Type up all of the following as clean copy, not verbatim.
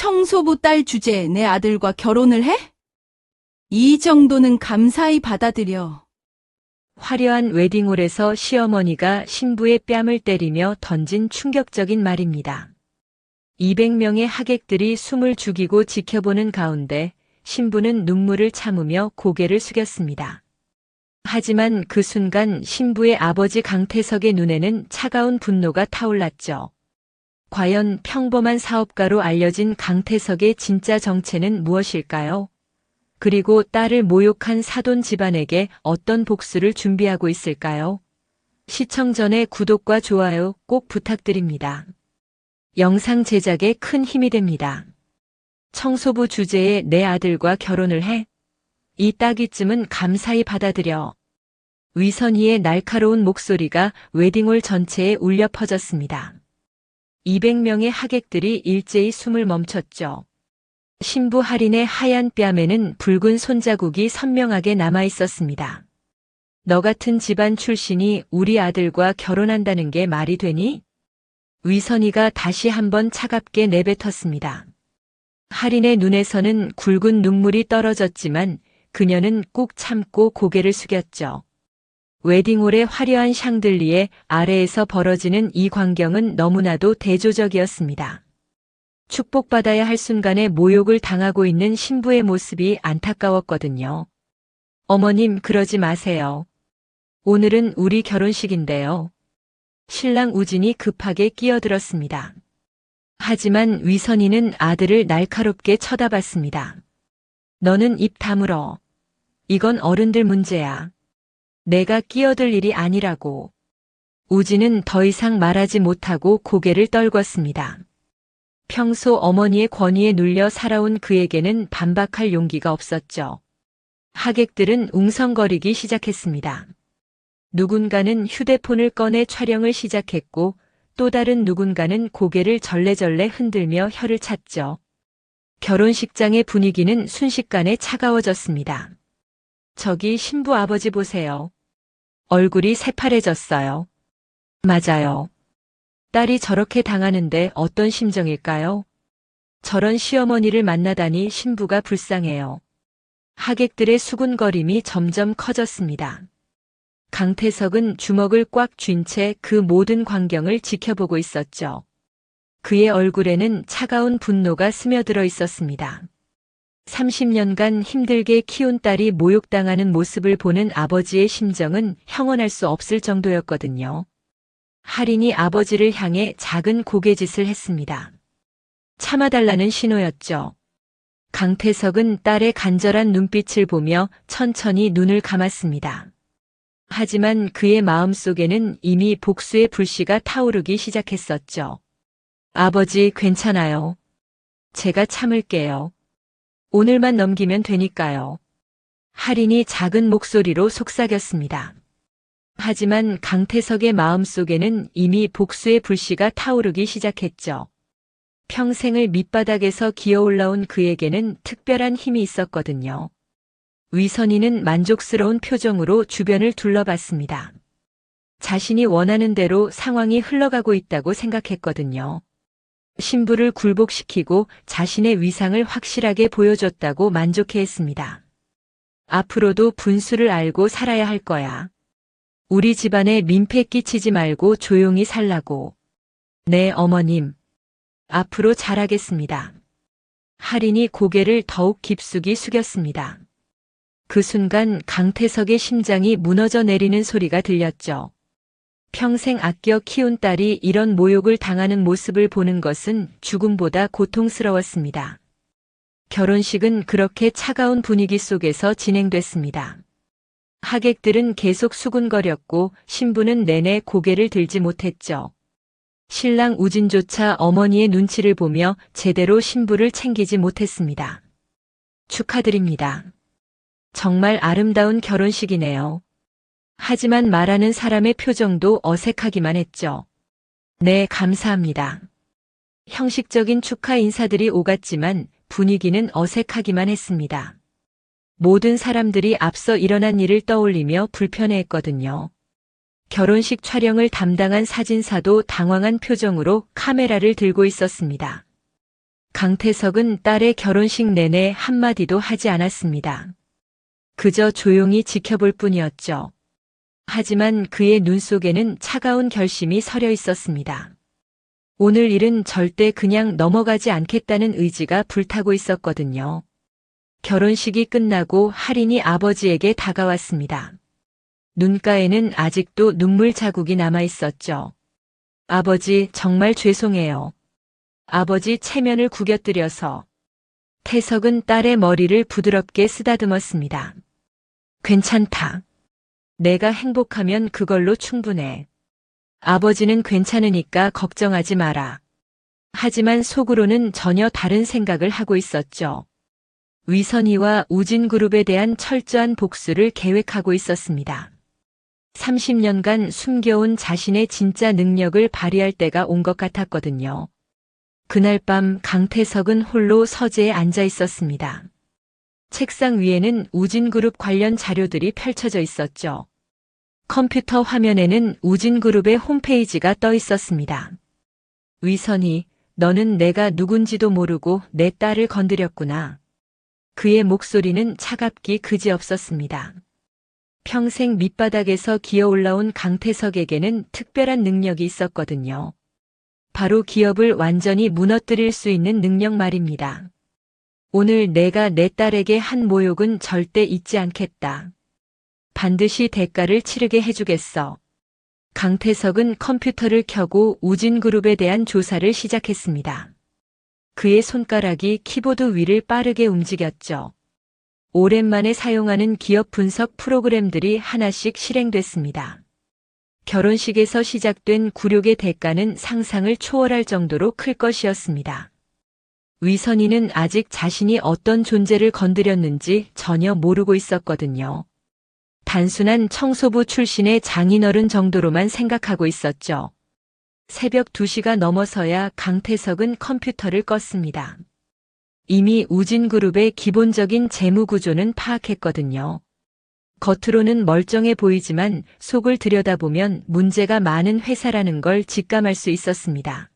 청소부 딸 주제에 내 아들과 결혼을 해? 이 정도는 감사히 받아들여. 화려한 웨딩홀에서 시어머니가 신부의 뺨을 때리며 던진 충격적인 말입니다. 200명의 하객들이 숨을 죽이고 지켜보는 가운데 신부는 눈물을 참으며 고개를 숙였습니다. 하지만 그 순간 신부의 아버지 강태석의 눈에는 차가운 분노가 타올랐죠. 과연 평범한 사업가로 알려진 강태석의 진짜 정체는 무엇일까요? 그리고 딸을 모욕한 사돈 집안에게 어떤 복수를 준비하고 있을까요? 시청 전에 구독과 좋아요 꼭 부탁드립니다. 영상 제작에 큰 힘이 됩니다. 청소부 주제에 내 아들과 결혼을 해? 이 따귀쯤은 감사히 받아들여. 위선희의 날카로운 목소리가 웨딩홀 전체에 울려 퍼졌습니다. 200명의 하객들이 일제히 숨을 멈췄죠. 신부 할인의 하얀 뺨에는 붉은 손자국이 선명하게 남아 있었습니다. 너 같은 집안 출신이 우리 아들과 결혼한다는 게 말이 되니? 위선희가 다시 한번 차갑게 내뱉었습니다. 할인의 눈에서는 굵은 눈물이 떨어졌지만 그녀는 꾹 참고 고개를 숙였죠. 웨딩홀의 화려한 샹들리에 아래에서 벌어지는 이 광경은 너무나도 대조적이었습니다. 축복받아야 할 순간에 모욕을 당하고 있는 신부의 모습이 안타까웠거든요. 어머님, 그러지 마세요. 오늘은 우리 결혼식인데요. 신랑 우진이 급하게 끼어들었습니다. 하지만 위선희는 아들을 날카롭게 쳐다봤습니다. 너는 입 다물어. 이건 어른들 문제야. 내가 끼어들 일이 아니라고. 우진은 더 이상 말하지 못하고 고개를 떨궜습니다. 평소 어머니의 권위에 눌려 살아온 그에게는 반박할 용기가 없었죠. 하객들은 웅성거리기 시작했습니다. 누군가는 휴대폰을 꺼내 촬영을 시작했고 또 다른 누군가는 고개를 절레절레 흔들며 혀를 찼죠. 결혼식장의 분위기는 순식간에 차가워졌습니다. 저기 신부 아버지 보세요. 얼굴이 새파래졌어요. 맞아요. 딸이 저렇게 당하는데 어떤 심정일까요? 저런 시어머니를 만나다니 신부가 불쌍해요. 하객들의 수군거림이 점점 커졌습니다. 강태석은 주먹을 꽉 쥔 채 그 모든 광경을 지켜보고 있었죠. 그의 얼굴에는 차가운 분노가 스며들어 있었습니다. 30년간 힘들게 키운 딸이 모욕당하는 모습을 보는 아버지의 심정은 형언할 수 없을 정도였거든요. 할인이 아버지를 향해 작은 고개짓을 했습니다. 참아달라는 신호였죠. 강태석은 딸의 간절한 눈빛을 보며 천천히 눈을 감았습니다. 하지만 그의 마음속에는 이미 복수의 불씨가 타오르기 시작했었죠. 아버지, 괜찮아요. 제가 참을게요. 오늘만 넘기면 되니까요. 할인이 작은 목소리로 속삭였습니다. 하지만 강태석의 마음속에는 이미 복수의 불씨가 타오르기 시작했죠. 평생을 밑바닥에서 기어올라온 그에게는 특별한 힘이 있었거든요. 위선희는 만족스러운 표정으로 주변을 둘러봤습니다. 자신이 원하는 대로 상황이 흘러가고 있다고 생각했거든요. 신부를 굴복시키고 자신의 위상을 확실하게 보여줬다고 만족해했습니다. 앞으로도 분수를 알고 살아야 할 거야. 우리 집안에 민폐 끼치지 말고 조용히 살라고. 네, 어머님. 앞으로 잘하겠습니다. 할인이 고개를 더욱 깊숙이 숙였습니다. 그 순간 강태석의 심장이 무너져 내리는 소리가 들렸죠. 평생 아껴 키운 딸이 이런 모욕을 당하는 모습을 보는 것은 죽음보다 고통스러웠습니다. 결혼식은 그렇게 차가운 분위기 속에서 진행됐습니다. 하객들은 계속 수군거렸고 신부는 내내 고개를 들지 못했죠. 신랑 우진조차 어머니의 눈치를 보며 제대로 신부를 챙기지 못했습니다. 축하드립니다. 정말 아름다운 결혼식이네요. 하지만 말하는 사람의 표정도 어색하기만 했죠. 네, 감사합니다. 형식적인 축하 인사들이 오갔지만 분위기는 어색하기만 했습니다. 모든 사람들이 앞서 일어난 일을 떠올리며 불편해했거든요. 결혼식 촬영을 담당한 사진사도 당황한 표정으로 카메라를 들고 있었습니다. 강태석은 딸의 결혼식 내내 한마디도 하지 않았습니다. 그저 조용히 지켜볼 뿐이었죠. 하지만 그의 눈 속에는 차가운 결심이 서려 있었습니다. 오늘 일은 절대 그냥 넘어가지 않겠다는 의지가 불타고 있었거든요. 결혼식이 끝나고 할인이 아버지에게 다가왔습니다. 눈가에는 아직도 눈물 자국이 남아 있었죠. 아버지, 정말 죄송해요. 아버지 체면을 구겨뜨려서. 태석은 딸의 머리를 부드럽게 쓰다듬었습니다. 괜찮다. 내가 행복하면 그걸로 충분해. 아버지는 괜찮으니까 걱정하지 마라. 하지만 속으로는 전혀 다른 생각을 하고 있었죠. 위선희와 우진그룹에 대한 철저한 복수를 계획하고 있었습니다. 30년간 숨겨온 자신의 진짜 능력을 발휘할 때가 온 것 같았거든요. 그날 밤 강태석은 홀로 서재에 앉아 있었습니다. 책상 위에는 우진그룹 관련 자료들이 펼쳐져 있었죠. 컴퓨터 화면에는 우진그룹의 홈페이지가 떠 있었습니다. 위선희, 너는 내가 누군지도 모르고 내 딸을 건드렸구나. 그의 목소리는 차갑기 그지없었습니다. 평생 밑바닥에서 기어 올라온 강태석에게는 특별한 능력이 있었거든요. 바로 기업을 완전히 무너뜨릴 수 있는 능력 말입니다. 오늘 내가 내 딸에게 한 모욕은 절대 잊지 않겠다. 반드시 대가를 치르게 해주겠어. 강태석은 컴퓨터를 켜고 우진그룹에 대한 조사를 시작했습니다. 그의 손가락이 키보드 위를 빠르게 움직였죠. 오랜만에 사용하는 기업 분석 프로그램들이 하나씩 실행됐습니다. 결혼식에서 시작된 굴욕의 대가는 상상을 초월할 정도로 클 것이었습니다. 위선희는 아직 자신이 어떤 존재를 건드렸는지 전혀 모르고 있었거든요. 단순한 청소부 출신의 장인어른 정도로만 생각하고 있었죠. 새벽 2시가 넘어서야 강태석은 컴퓨터를 껐습니다. 이미 우진그룹의 기본적인 재무 구조는 파악했거든요. 겉으로는 멀쩡해 보이지만 속을 들여다보면 문제가 많은 회사라는 걸 직감할 수 있었습니다.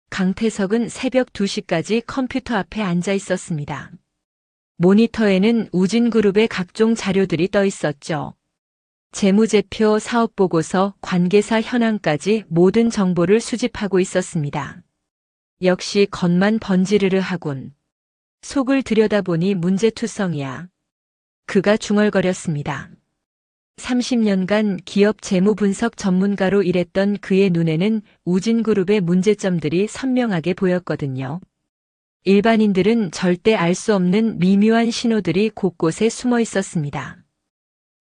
강태석은 새벽 2시까지 컴퓨터 앞에 앉아 있었습니다. 모니터에는 우진그룹의 각종 자료들이 떠 있었죠. 재무제표, 사업보고서, 관계사 현황까지 모든 정보를 수집하고 있었습니다. 역시 겉만 번지르르 하군. 속을 들여다보니 문제투성이야. 그가 중얼거렸습니다. 30년간 기업 재무 분석 전문가로 일했던 그의 눈에는 우진그룹의 문제점들이 선명하게 보였거든요. 일반인들은 절대 알 수 없는 미묘한 신호들이 곳곳에 숨어 있었습니다.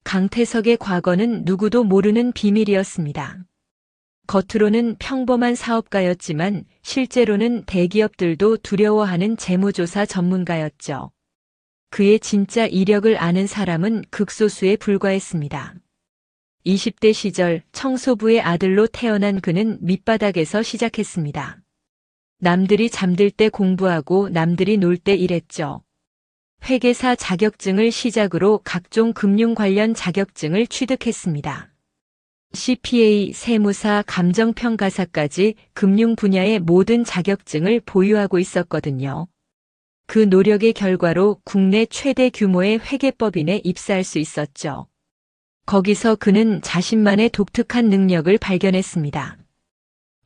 강태석의 과거는 누구도 모르는 비밀이었습니다. 겉으로는 평범한 사업가였지만 실제로는 대기업들도 두려워하는 재무조사 전문가였죠. 그의 진짜 이력을 아는 사람은 극소수에 불과했습니다. 20대 시절 청소부의 아들로 태어난 그는 밑바닥에서 시작했습니다. 남들이 잠들 때 공부하고 남들이 놀 때 일했죠. 회계사 자격증을 시작으로 각종 금융 관련 자격증을 취득했습니다. CPA, 세무사, 감정평가사까지 금융 분야의 모든 자격증을 보유하고 있었거든요. 그 노력의 결과로 국내 최대 규모의 회계법인에 입사할 수 있었죠. 거기서 그는 자신만의 독특한 능력을 발견했습니다.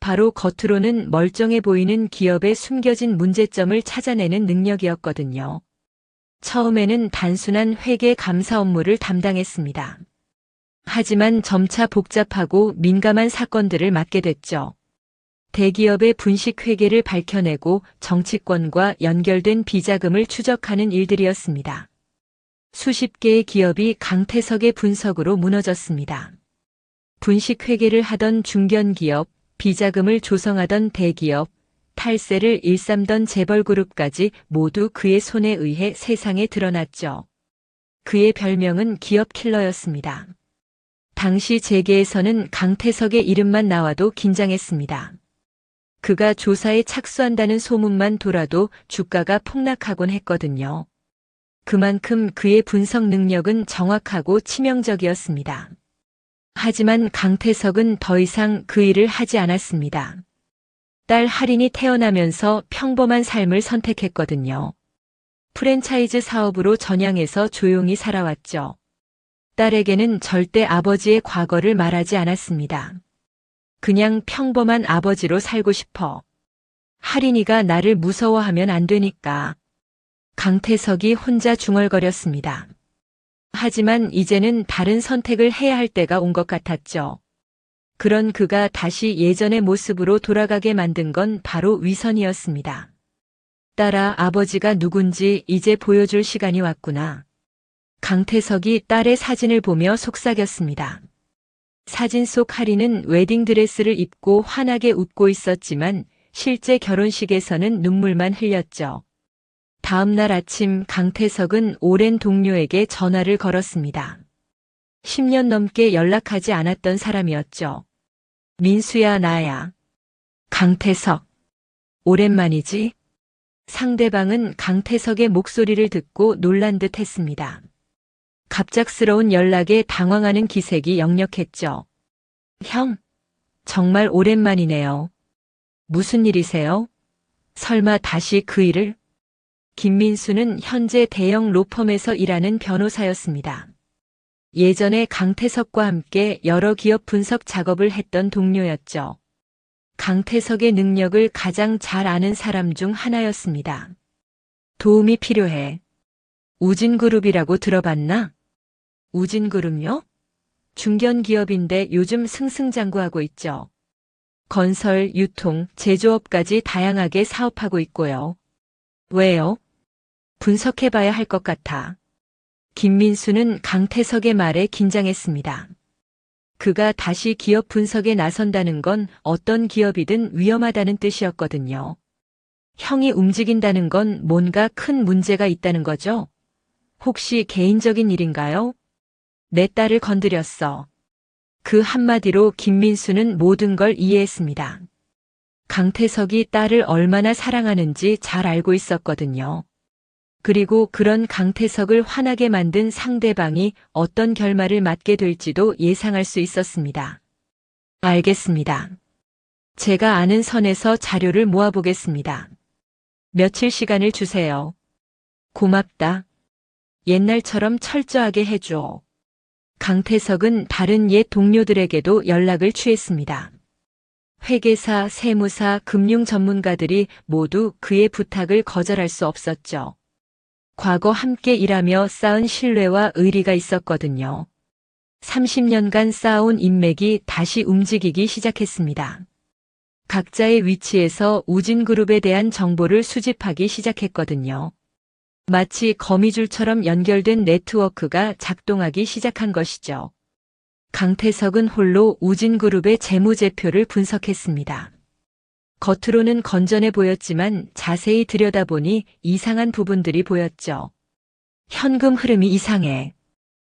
바로 겉으로는 멀쩡해 보이는 기업의 숨겨진 문제점을 찾아내는 능력이었거든요. 처음에는 단순한 회계 감사 업무를 담당했습니다. 하지만 점차 복잡하고 민감한 사건들을 맡게 됐죠. 대기업의 분식 회계를 밝혀내고 정치권과 연결된 비자금을 추적하는 일들이었습니다. 수십 개의 기업이 강태석의 분석으로 무너졌습니다. 분식 회계를 하던 중견기업, 비자금을 조성하던 대기업, 탈세를 일삼던 재벌그룹까지 모두 그의 손에 의해 세상에 드러났죠. 그의 별명은 기업 킬러였습니다. 당시 재계에서는 강태석의 이름만 나와도 긴장했습니다. 그가 조사에 착수한다는 소문만 돌아도 주가가 폭락하곤 했거든요. 그만큼 그의 분석 능력은 정확하고 치명적이었습니다. 하지만 강태석은 더 이상 그 일을 하지 않았습니다. 딸 할인이 태어나면서 평범한 삶을 선택했거든요. 프랜차이즈 사업으로 전향해서 조용히 살아왔죠. 딸에게는 절대 아버지의 과거를 말하지 않았습니다. 그냥 평범한 아버지로 살고 싶어. 할인이가 나를 무서워하면 안 되니까. 강태석이 혼자 중얼거렸습니다. 하지만 이제는 다른 선택을 해야 할 때가 온 것 같았죠. 그런 그가 다시 예전의 모습으로 돌아가게 만든 건 바로 위선이었습니다. 딸아, 아버지가 누군지 이제 보여줄 시간이 왔구나. 강태석이 딸의 사진을 보며 속삭였습니다. 사진 속 할인은 웨딩드레스를 입고 환하게 웃고 있었지만 실제 결혼식에서는 눈물만 흘렸죠. 다음 날 아침 강태석은 오랜 동료에게 전화를 걸었습니다. 10년 넘게 연락하지 않았던 사람이었죠. 민수야, 나야. 강태석. 오랜만이지? 상대방은 강태석의 목소리를 듣고 놀란 듯 했습니다. 갑작스러운 연락에 당황하는 기색이 역력했죠. 형, 정말 오랜만이네요. 무슨 일이세요? 설마 다시 그 일을? 김민수는 현재 대형 로펌에서 일하는 변호사였습니다. 예전에 강태석과 함께 여러 기업 분석 작업을 했던 동료였죠. 강태석의 능력을 가장 잘 아는 사람 중 하나였습니다. 도움이 필요해. 우진그룹이라고 들어봤나? 우진그룹요? 중견기업인데 요즘 승승장구하고 있죠. 건설, 유통, 제조업까지 다양하게 사업하고 있고요. 왜요? 분석해봐야 할 것 같아. 김민수는 강태석의 말에 긴장했습니다. 그가 다시 기업 분석에 나선다는 건 어떤 기업이든 위험하다는 뜻이었거든요. 형이 움직인다는 건 뭔가 큰 문제가 있다는 거죠? 혹시 개인적인 일인가요? 내 딸을 건드렸어. 그 한마디로 김민수는 모든 걸 이해했습니다. 강태석이 딸을 얼마나 사랑하는지 잘 알고 있었거든요. 그리고 그런 강태석을 화나게 만든 상대방이 어떤 결말을 맞게 될지도 예상할 수 있었습니다. 알겠습니다. 제가 아는 선에서 자료를 모아보겠습니다. 며칠 시간을 주세요. 고맙다. 옛날처럼 철저하게 해줘. 강태석은 다른 옛 동료들에게도 연락을 취했습니다. 회계사, 세무사, 금융 전문가들이 모두 그의 부탁을 거절할 수 없었죠. 과거 함께 일하며 쌓은 신뢰와 의리가 있었거든요. 30년간 쌓아온 인맥이 다시 움직이기 시작했습니다. 각자의 위치에서 우진그룹에 대한 정보를 수집하기 시작했거든요. 마치 거미줄처럼 연결된 네트워크가 작동하기 시작한 것이죠. 강태석은 홀로 우진그룹의 재무제표를 분석했습니다. 겉으로는 건전해 보였지만 자세히 들여다보니 이상한 부분들이 보였죠. 현금 흐름이 이상해.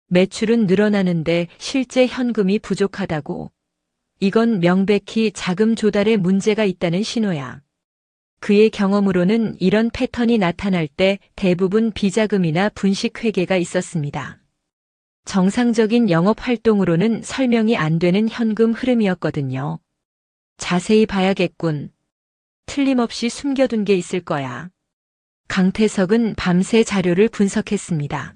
매출은 늘어나는데 실제 현금이 부족하다고. 이건 명백히 자금 조달에 문제가 있다는 신호야. 그의 경험으로는 이런 패턴이 나타날 때 대부분 비자금이나 분식 회계가 있었습니다. 정상적인 영업 활동으로는 설명이 안 되는 현금 흐름이었거든요. 자세히 봐야겠군. 틀림없이 숨겨둔 게 있을 거야. 강태석은 밤새 자료를 분석했습니다.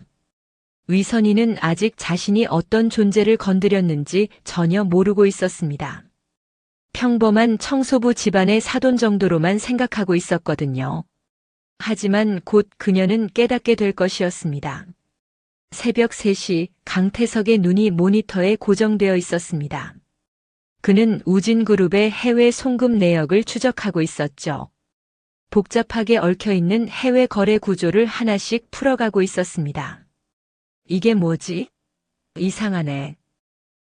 위선이는 아직 자신이 어떤 존재를 건드렸는지 전혀 모르고 있었습니다. 평범한 청소부 집안의 사돈 정도로만 생각하고 있었거든요. 하지만 곧 그녀는 깨닫게 될 것이었습니다. 새벽 3시 강태석의 눈이 모니터에 고정되어 있었습니다. 그는 우진그룹의 해외 송금 내역을 추적하고 있었죠. 복잡하게 얽혀있는 해외 거래 구조를 하나씩 풀어가고 있었습니다. 이게 뭐지? 이상하네.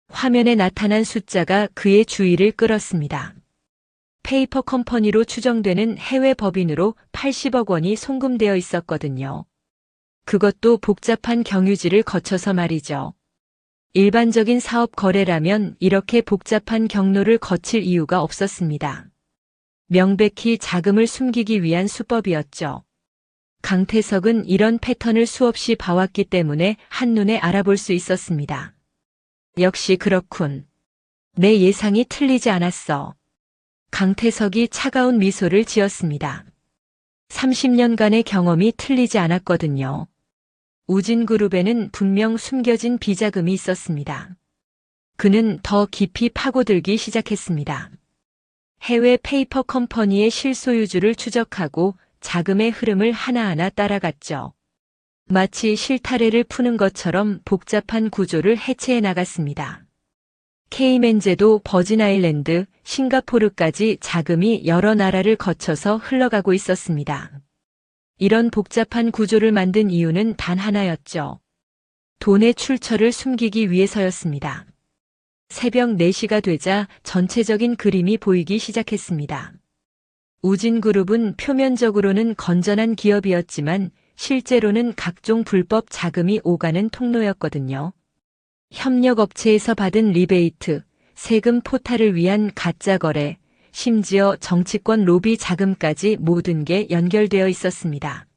화면에 나타난 숫자가 그의 주의를 끌었습니다. 페이퍼 컴퍼니로 추정되는 해외 법인으로 80억 원이 송금되어 있었거든요. 그것도 복잡한 경유지를 거쳐서 말이죠. 일반적인 사업 거래라면 이렇게 복잡한 경로를 거칠 이유가 없었습니다. 명백히 자금을 숨기기 위한 수법이었죠. 강태석은 이런 패턴을 수없이 봐왔기 때문에 한눈에 알아볼 수 있었습니다. 역시 그렇군. 내 예상이 틀리지 않았어. 강태석이 차가운 미소를 지었습니다. 30년간의 경험이 틀리지 않았거든요. 우진그룹에는 분명 숨겨진 비자금이 있었습니다. 그는 더 깊이 파고들기 시작했습니다. 해외 페이퍼 컴퍼니의 실소유주를 추적하고 자금의 흐름을 하나하나 따라갔죠. 마치 실타래를 푸는 것처럼 복잡한 구조를 해체해 나갔습니다. 케이맨제도 버진아일랜드, 싱가포르까지 자금이 여러 나라를 거쳐서 흘러가고 있었습니다. 이런 복잡한 구조를 만든 이유는 단 하나였죠. 돈의 출처를 숨기기 위해서였습니다. 새벽 4시가 되자 전체적인 그림이 보이기 시작했습니다. 우진그룹은 표면적으로는 건전한 기업이었지만 실제로는 각종 불법 자금이 오가는 통로였거든요. 협력업체에서 받은 리베이트, 세금 포탈을 위한 가짜 거래, 심지어 정치권 로비 자금까지 모든 게 연결되어 있었습니다.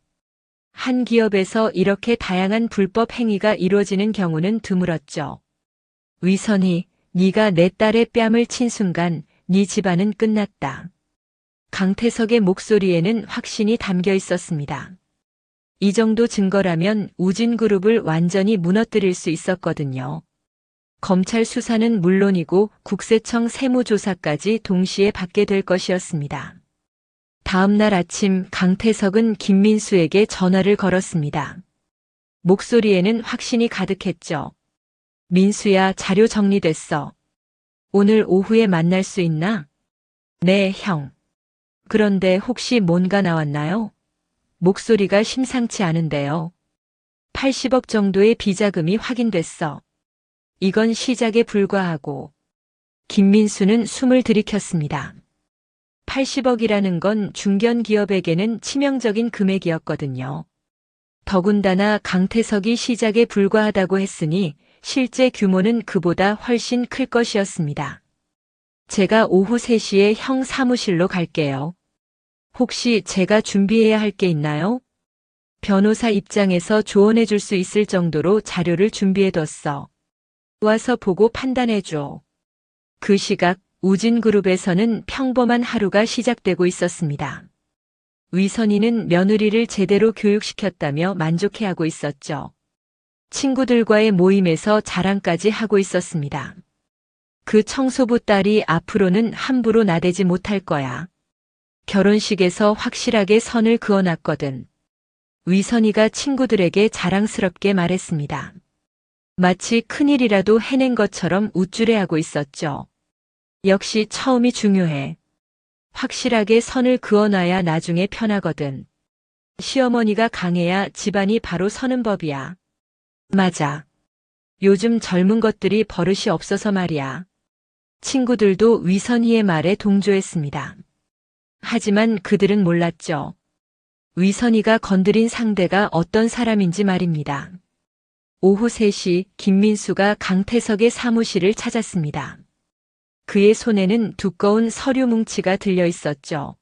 한 기업에서 이렇게 다양한 불법 행위가 이루어지는 경우는 드물었죠. 위선이, 네가 내 딸의 뺨을 친 순간 네 집안은 끝났다. 강태석의 목소리에는 확신이 담겨 있었습니다. 이 정도 증거라면 우진그룹을 완전히 무너뜨릴 수 있었거든요. 검찰 수사는 물론이고 국세청 세무조사까지 동시에 받게 될 것이었습니다. 다음 날 아침 강태석은 김민수에게 전화를 걸었습니다. 목소리에는 확신이 가득했죠. 민수야, 자료 정리됐어. 오늘 오후에 만날 수 있나? 네, 형. 그런데 혹시 뭔가 나왔나요? 목소리가 심상치 않은데요. 80억 정도의 비자금이 확인됐어. 이건 시작에 불과하고. 김민수는 숨을 들이켰습니다. 80억이라는 건 중견 기업에게는 치명적인 금액이었거든요. 더군다나 강태석이 시작에 불과하다고 했으니 실제 규모는 그보다 훨씬 클 것이었습니다. 제가 오후 3시에 형 사무실로 갈게요. 혹시 제가 준비해야 할 게 있나요? 변호사 입장에서 조언해 줄 수 있을 정도로 자료를 준비해뒀어. 와서 보고 판단해줘. 그 시각 우진그룹에서는 평범한 하루가 시작되고 있었습니다. 위선이는 며느리를 제대로 교육시켰다며 만족해하고 있었죠. 친구들과의 모임에서 자랑까지 하고 있었습니다. 그 청소부 딸이 앞으로는 함부로 나대지 못할 거야. 결혼식에서 확실하게 선을 그어놨거든. 위선이가 친구들에게 자랑스럽게 말했습니다. 마치 큰일이라도 해낸 것처럼 우쭐해하고 있었죠. 역시 처음이 중요해. 확실하게 선을 그어놔야 나중에 편하거든. 시어머니가 강해야 집안이 바로 서는 법이야. 맞아. 요즘 젊은 것들이 버릇이 없어서 말이야. 친구들도 위선이의 말에 동조했습니다. 하지만 그들은 몰랐죠. 위선이가 건드린 상대가 어떤 사람인지 말입니다. 오후 3시 김민수가 강태석의 사무실을 찾았습니다. 그의 손에는 두꺼운 서류 뭉치가 들려 있었죠.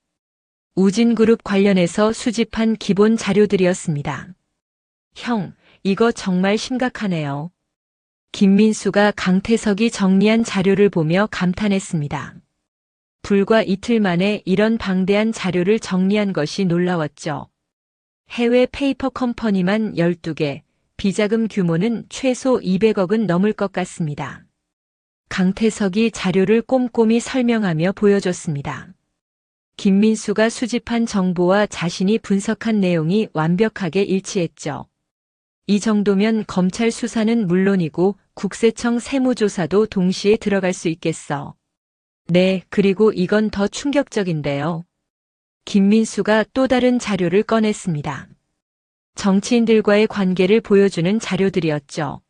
우진그룹 관련해서 수집한 기본 자료들이었습니다. 형, 이거 정말 심각하네요. 김민수가 강태석이 정리한 자료를 보며 감탄했습니다. 불과 이틀 만에 이런 방대한 자료를 정리한 것이 놀라웠죠. 해외 페이퍼 컴퍼니만 12개, 비자금 규모는 최소 200억은 넘을 것 같습니다. 강태석이 자료를 꼼꼼히 설명하며 보여줬습니다. 김민수가 수집한 정보와 자신이 분석한 내용이 완벽하게 일치했죠. 이 정도면 검찰 수사는 물론이고 국세청 세무조사도 동시에 들어갈 수 있겠어. 네, 그리고 이건 더 충격적인데요. 김민수가 또 다른 자료를 꺼냈습니다. 정치인들과의 관계를 보여주는 자료들이었죠.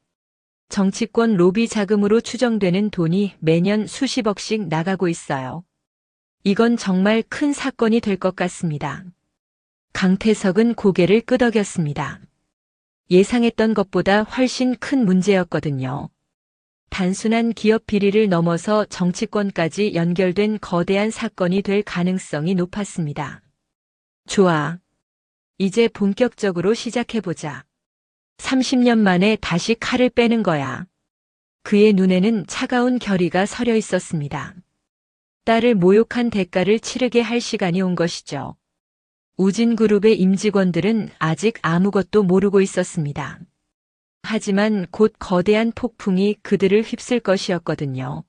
정치권 로비 자금으로 추정되는 돈이 매년 수십억씩 나가고 있어요. 이건 정말 큰 사건이 될 것 같습니다. 강태석은 고개를 끄덕였습니다. 예상했던 것보다 훨씬 큰 문제였거든요. 단순한 기업 비리를 넘어서 정치권까지 연결된 거대한 사건이 될 가능성이 높았습니다. 좋아. 이제 본격적으로 시작해보자. 30년 만에 다시 칼을 빼는 거야. 그의 눈에는 차가운 결의가 서려 있었습니다. 딸을 모욕한 대가를 치르게 할 시간이 온 것이죠. 우진그룹의 임직원들은 아직 아무것도 모르고 있었습니다. 하지만 곧 거대한 폭풍이 그들을 휩쓸 것이었거든요.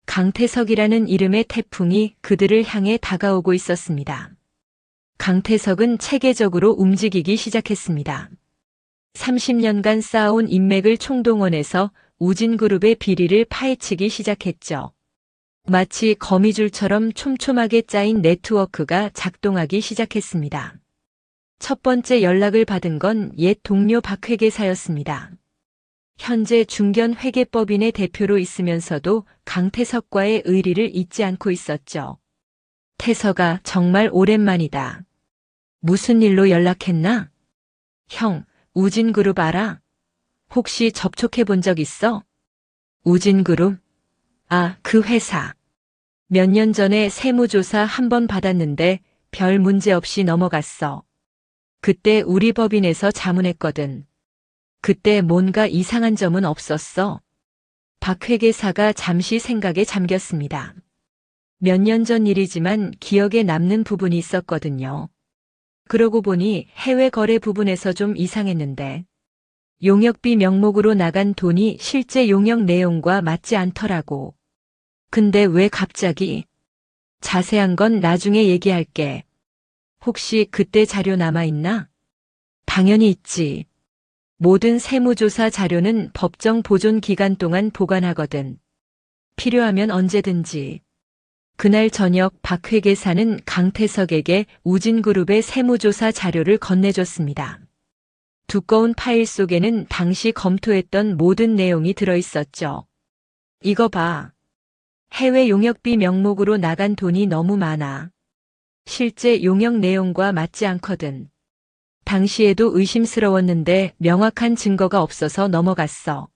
강태석이라는 이름의 태풍이 그들을 향해 다가오고 있었습니다. 강태석은 체계적으로 움직이기 시작했습니다. 30년간 쌓아온 인맥을 총동원해서 우진그룹의 비리를 파헤치기 시작했죠. 마치 거미줄처럼 촘촘하게 짜인 네트워크가 작동하기 시작했습니다. 첫 번째 연락을 받은 건 옛 동료 박 회계사였습니다. 현재 중견회계법인의 대표로 있으면서도 강태석과의 의리를 잊지 않고 있었죠. 태석아, 정말 오랜만이다. 무슨 일로 연락했나? 형, 우진그룹 알아? 혹시 접촉해 본 적 있어? 우진그룹? 아, 그 회사. 몇 년 전에 세무조사 한 번 받았는데 별 문제 없이 넘어갔어. 그때 우리 법인에서 자문했거든. 그때 뭔가 이상한 점은 없었어. 박 회계사가 잠시 생각에 잠겼습니다. 몇 년 전 일이지만 기억에 남는 부분이 있었거든요. 그러고 보니 해외 거래 부분에서 좀 이상했는데 용역비 명목으로 나간 돈이 실제 용역 내용과 맞지 않더라고. 근데 왜 갑자기? 자세한 건 나중에 얘기할게. 혹시 그때 자료 남아있나? 당연히 있지. 모든 세무조사 자료는 법정 보존 기간 동안 보관하거든. 필요하면 언제든지. 그날 저녁 박 회계사는 강태석에게 우진그룹의 세무조사 자료를 건네줬습니다. 두꺼운 파일 속에는 당시 검토했던 모든 내용이 들어있었죠. 이거 봐. 해외 용역비 명목으로 나간 돈이 너무 많아. 실제 용역 내용과 맞지 않거든. 당시에도 의심스러웠는데 명확한 증거가 없어서 넘어갔어.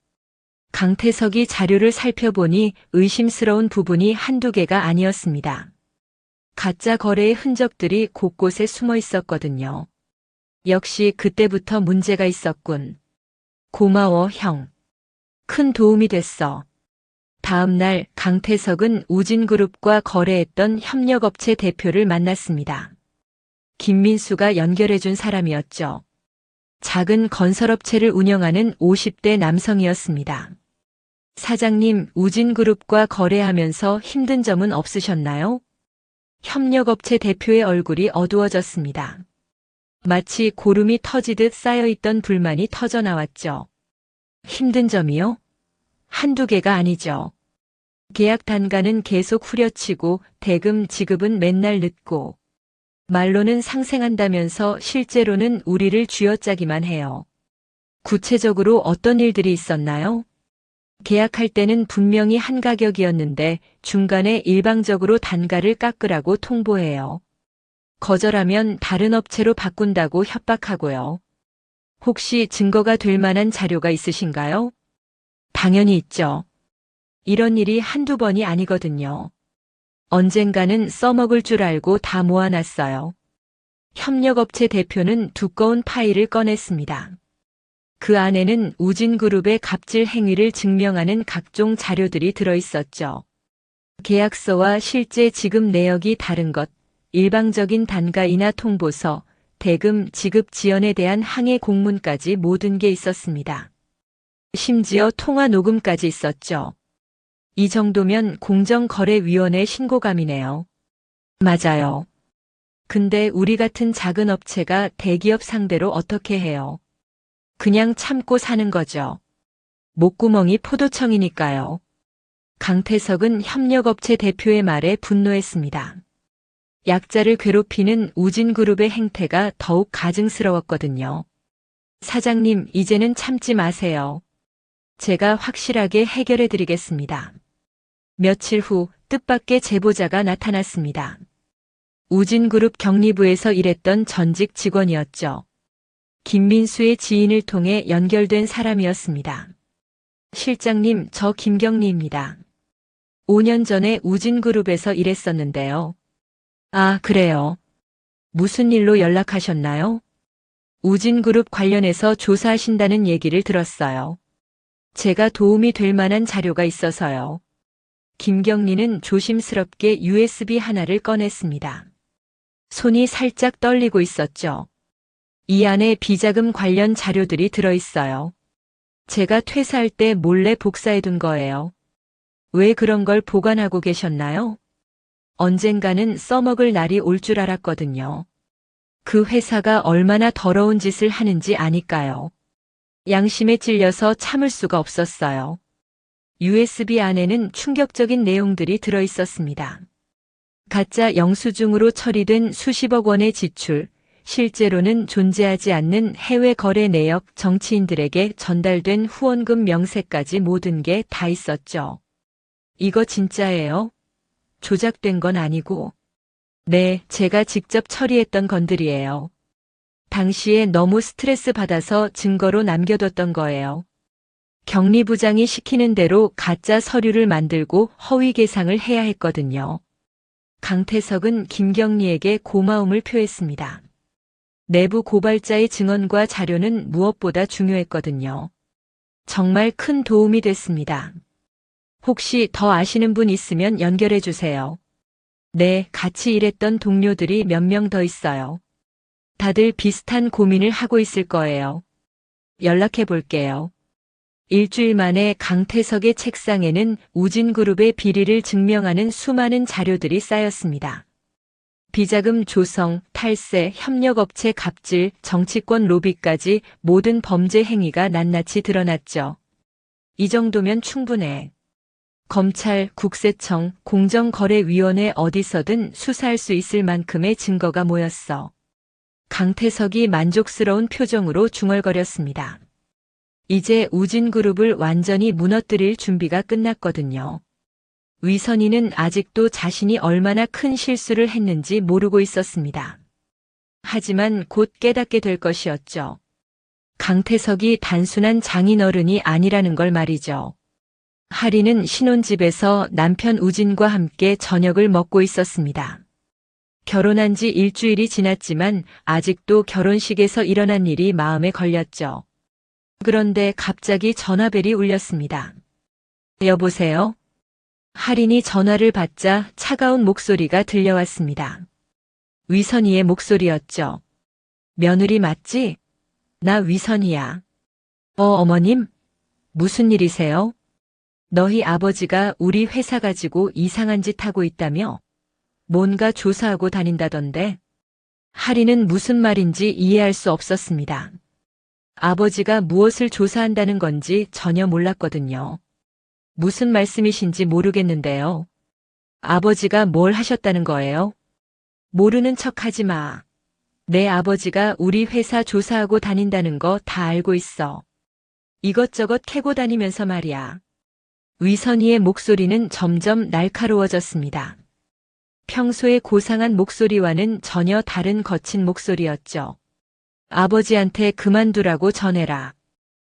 강태석이 자료를 살펴보니 의심스러운 부분이 한두 개가 아니었습니다. 가짜 거래의 흔적들이 곳곳에 숨어 있었거든요. 역시 그때부터 문제가 있었군. 고마워, 형. 큰 도움이 됐어. 다음 날 강태석은 우진그룹과 거래했던 협력업체 대표를 만났습니다. 김민수가 연결해준 사람이었죠. 작은 건설업체를 운영하는 50대 남성이었습니다. 사장님, 우진그룹과 거래하면서 힘든 점은 없으셨나요? 협력업체 대표의 얼굴이 어두워졌습니다. 마치 고름이 터지듯 쌓여있던 불만이 터져나왔죠. 힘든 점이요? 한두 개가 아니죠. 계약 단가는 계속 후려치고 대금 지급은 맨날 늦고 말로는 상생한다면서 실제로는 우리를 쥐어짜기만 해요. 구체적으로 어떤 일들이 있었나요? 계약할 때는 분명히 한 가격이었는데 중간에 일방적으로 단가를 깎으라고 통보해요. 거절하면 다른 업체로 바꾼다고 협박하고요. 혹시 증거가 될 만한 자료가 있으신가요? 당연히 있죠. 이런 일이 한두 번이 아니거든요. 언젠가는 써먹을 줄 알고 다 모아놨어요. 협력업체 대표는 두꺼운 파일을 꺼냈습니다. 그 안에는 우진그룹의 갑질 행위를 증명하는 각종 자료들이 들어있었죠. 계약서와 실제 지급 내역이 다른 것, 일방적인 단가이나 통보서, 대금 지급 지연에 대한 항해 공문까지 모든 게 있었습니다. 심지어 통화 녹음까지 있었죠. 이 정도면 공정거래위원회 신고감이네요. 맞아요. 근데 우리 같은 작은 업체가 대기업 상대로 어떻게 해요? 그냥 참고 사는 거죠. 목구멍이 포도청이니까요. 강태석은 협력업체 대표의 말에 분노했습니다. 약자를 괴롭히는 우진그룹의 행태가 더욱 가증스러웠거든요. 사장님, 이제는 참지 마세요. 제가 확실하게 해결해 드리겠습니다. 며칠 후 뜻밖의 제보자가 나타났습니다. 우진그룹 경리부에서 일했던 전직 직원이었죠. 김민수의 지인을 통해 연결된 사람이었습니다. 실장님, 저 김경리입니다. 5년 전에 우진그룹에서 일했었는데요. 아, 그래요. 무슨 일로 연락하셨나요? 우진그룹 관련해서 조사하신다는 얘기를 들었어요. 제가 도움이 될 만한 자료가 있어서요. 김경리는 조심스럽게 USB 하나를 꺼냈습니다. 손이 살짝 떨리고 있었죠. 이 안에 비자금 관련 자료들이 들어있어요. 제가 퇴사할 때 몰래 복사해둔 거예요. 왜 그런 걸 보관하고 계셨나요? 언젠가는 써먹을 날이 올 줄 알았거든요. 그 회사가 얼마나 더러운 짓을 하는지 아니까요. 양심에 찔려서 참을 수가 없었어요. USB 안에는 충격적인 내용들이 들어있었습니다. 가짜 영수증으로 처리된 수십억 원의 지출, 실제로는 존재하지 않는 해외 거래 내역, 정치인들에게 전달된 후원금 명세까지 모든 게 다 있었죠. 이거 진짜예요? 조작된 건 아니고. 네, 제가 직접 처리했던 건들이에요. 당시에 너무 스트레스 받아서 증거로 남겨뒀던 거예요. 경리부장이 시키는 대로 가짜 서류를 만들고 허위 계상을 해야 했거든요. 강태석은 김경리에게 고마움을 표했습니다. 내부 고발자의 증언과 자료는 무엇보다 중요했거든요. 정말 큰 도움이 됐습니다. 혹시 더 아시는 분 있으면 연결해 주세요. 네, 같이 일했던 동료들이 몇 명 더 있어요. 다들 비슷한 고민을 하고 있을 거예요. 연락해 볼게요. 일주일 만에 강태석의 책상에는 우진그룹의 비리를 증명하는 수많은 자료들이 쌓였습니다. 비자금 조성, 탈세, 협력업체 갑질, 정치권 로비까지 모든 범죄 행위가 낱낱이 드러났죠. 이 정도면 충분해. 검찰, 국세청, 공정거래위원회 어디서든 수사할 수 있을 만큼의 증거가 모였어. 강태석이 만족스러운 표정으로 중얼거렸습니다. 이제 우진그룹을 완전히 무너뜨릴 준비가 끝났거든요. 위선희는 아직도 자신이 얼마나 큰 실수를 했는지 모르고 있었습니다. 하지만 곧 깨닫게 될 것이었죠. 강태석이 단순한 장인어른이 아니라는 걸 말이죠. 하리는 신혼집에서 남편 우진과 함께 저녁을 먹고 있었습니다. 결혼한 지 일주일이 지났지만 아직도 결혼식에서 일어난 일이 마음에 걸렸죠. 그런데 갑자기 전화벨이 울렸습니다. 여보세요? 하린이 전화를 받자 차가운 목소리가 들려왔습니다. 위선희의 목소리였죠. 며느리 맞지? 나 위선희야. 어머님? 무슨 일이세요? 너희 아버지가 우리 회사 가지고 이상한 짓 하고 있다며? 뭔가 조사하고 다닌다던데? 하리는 무슨 말인지 이해할 수 없었습니다. 아버지가 무엇을 조사한다는 건지 전혀 몰랐거든요. 무슨 말씀이신지 모르겠는데요. 아버지가 뭘 하셨다는 거예요? 모르는 척 하지 마. 내 아버지가 우리 회사 조사하고 다닌다는 거 다 알고 있어. 이것저것 캐고 다니면서 말이야. 위선희의 목소리는 점점 날카로워졌습니다. 평소의 고상한 목소리와는 전혀 다른 거친 목소리였죠. 아버지한테 그만두라고 전해라.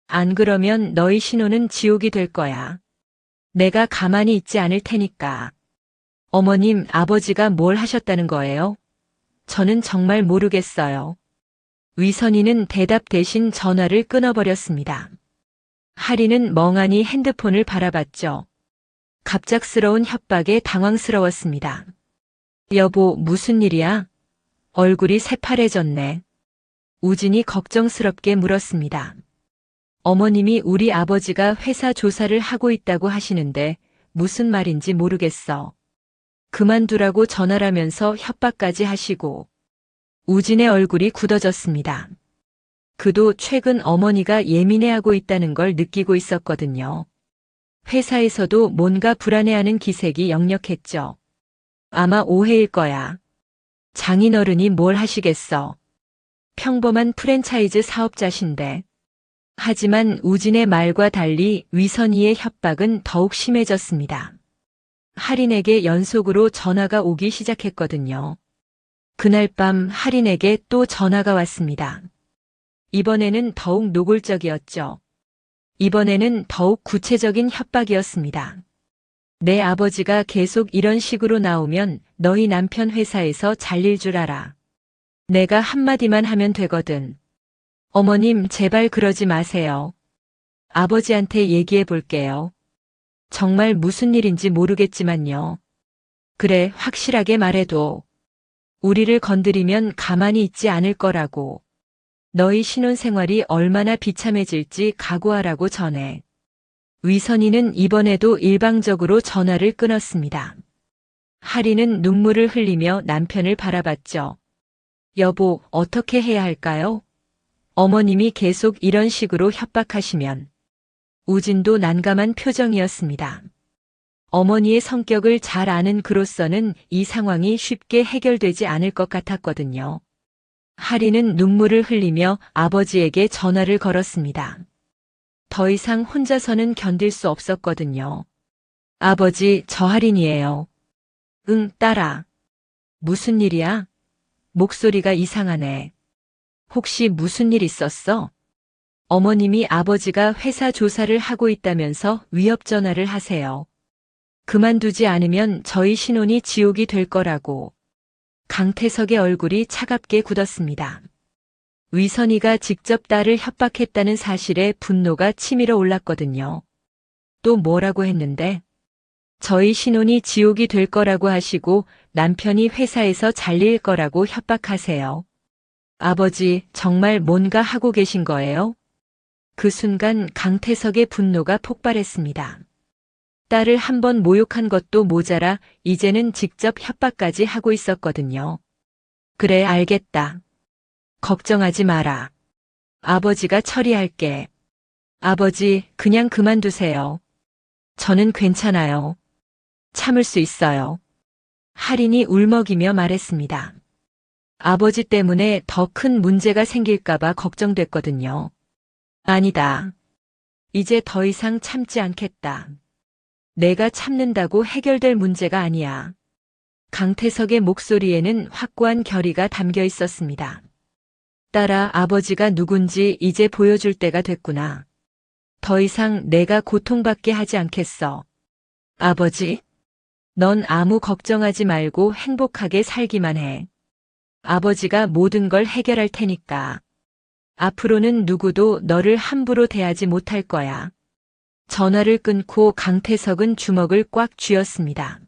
안 그러면 너희 신혼은 지옥이 될 거야. 내가 가만히 있지 않을 테니까. 어머님, 아버지가 뭘 하셨다는 거예요? 저는 정말 모르겠어요. 위선희는 대답 대신 전화를 끊어버렸습니다. 하리는 멍하니 핸드폰을 바라봤죠. 갑작스러운 협박에 당황스러웠습니다. 여보, 무슨 일이야? 얼굴이 새파래졌네. 우진이 걱정스럽게 물었습니다. 어머님이 우리 아버지가 회사 조사를 하고 있다고 하시는데 무슨 말인지 모르겠어. 그만두라고 전화라면서 협박까지 하시고. 우진의 얼굴이 굳어졌습니다. 그도 최근 어머니가 예민해하고 있다는 걸 느끼고 있었거든요. 회사에서도 뭔가 불안해하는 기색이 역력했죠. 아마 오해일 거야. 장인어른이 뭘 하시겠어. 평범한 프랜차이즈 사업자신데. 하지만 우진의 말과 달리 위선희의 협박은 더욱 심해졌습니다. 하린에게 연속으로 전화가 오기 시작했거든요. 그날 밤 하린에게 또 전화가 왔습니다. 이번에는 더욱 노골적이었죠. 이번에는 더욱 구체적인 협박이었습니다. 내 아버지가 계속 이런 식으로 나오면 너희 남편 회사에서 잘릴 줄 알아. 내가 한마디만 하면 되거든. 어머님, 제발 그러지 마세요. 아버지한테 얘기해 볼게요. 정말 무슨 일인지 모르겠지만요. 그래, 확실하게 말해도 우리를 건드리면 가만히 있지 않을 거라고. 너희 신혼생활이 얼마나 비참해질지 각오하라고 전해. 위선이는 이번에도 일방적으로 전화를 끊었습니다. 하리는 눈물을 흘리며 남편을 바라봤죠. 여보, 어떻게 해야 할까요? 어머님이 계속 이런 식으로 협박하시면. 우진도 난감한 표정이었습니다. 어머니의 성격을 잘 아는 그로서는 이 상황이 쉽게 해결되지 않을 것 같았거든요. 하리는 눈물을 흘리며 아버지에게 전화를 걸었습니다. 더 이상 혼자서는 견딜 수 없었거든요. 아버지, 저 할인이에요. 응, 딸아. 무슨 일이야? 목소리가 이상하네. 혹시 무슨 일 있었어? 어머님이 아버지가 회사 조사를 하고 있다면서 위협 전화를 하세요. 그만두지 않으면 저희 신혼이 지옥이 될 거라고. 강태석의 얼굴이 차갑게 굳었습니다. 위선이가 직접 딸을 협박했다는 사실에 분노가 치밀어 올랐거든요. 또 뭐라고 했는데? 저희 신혼이 지옥이 될 거라고 하시고 남편이 회사에서 잘릴 거라고 협박하세요. 아버지, 정말 뭔가 하고 계신 거예요? 그 순간 강태석의 분노가 폭발했습니다. 딸을 한 번 모욕한 것도 모자라 이제는 직접 협박까지 하고 있었거든요. 그래, 알겠다. 걱정하지 마라. 아버지가 처리할게. 아버지, 그냥 그만두세요. 저는 괜찮아요. 참을 수 있어요. 할인이 울먹이며 말했습니다. 아버지 때문에 더 큰 문제가 생길까봐 걱정됐거든요. 아니다. 이제 더 이상 참지 않겠다. 내가 참는다고 해결될 문제가 아니야. 강태석의 목소리에는 확고한 결의가 담겨 있었습니다. 딸아, 아버지가 누군지 이제 보여줄 때가 됐구나. 더 이상 내가 고통받게 하지 않겠어. 아버지, 넌 아무 걱정하지 말고 행복하게 살기만 해. 아버지가 모든 걸 해결할 테니까. 앞으로는 누구도 너를 함부로 대하지 못할 거야. 전화를 끊고 강태석은 주먹을 꽉 쥐었습니다.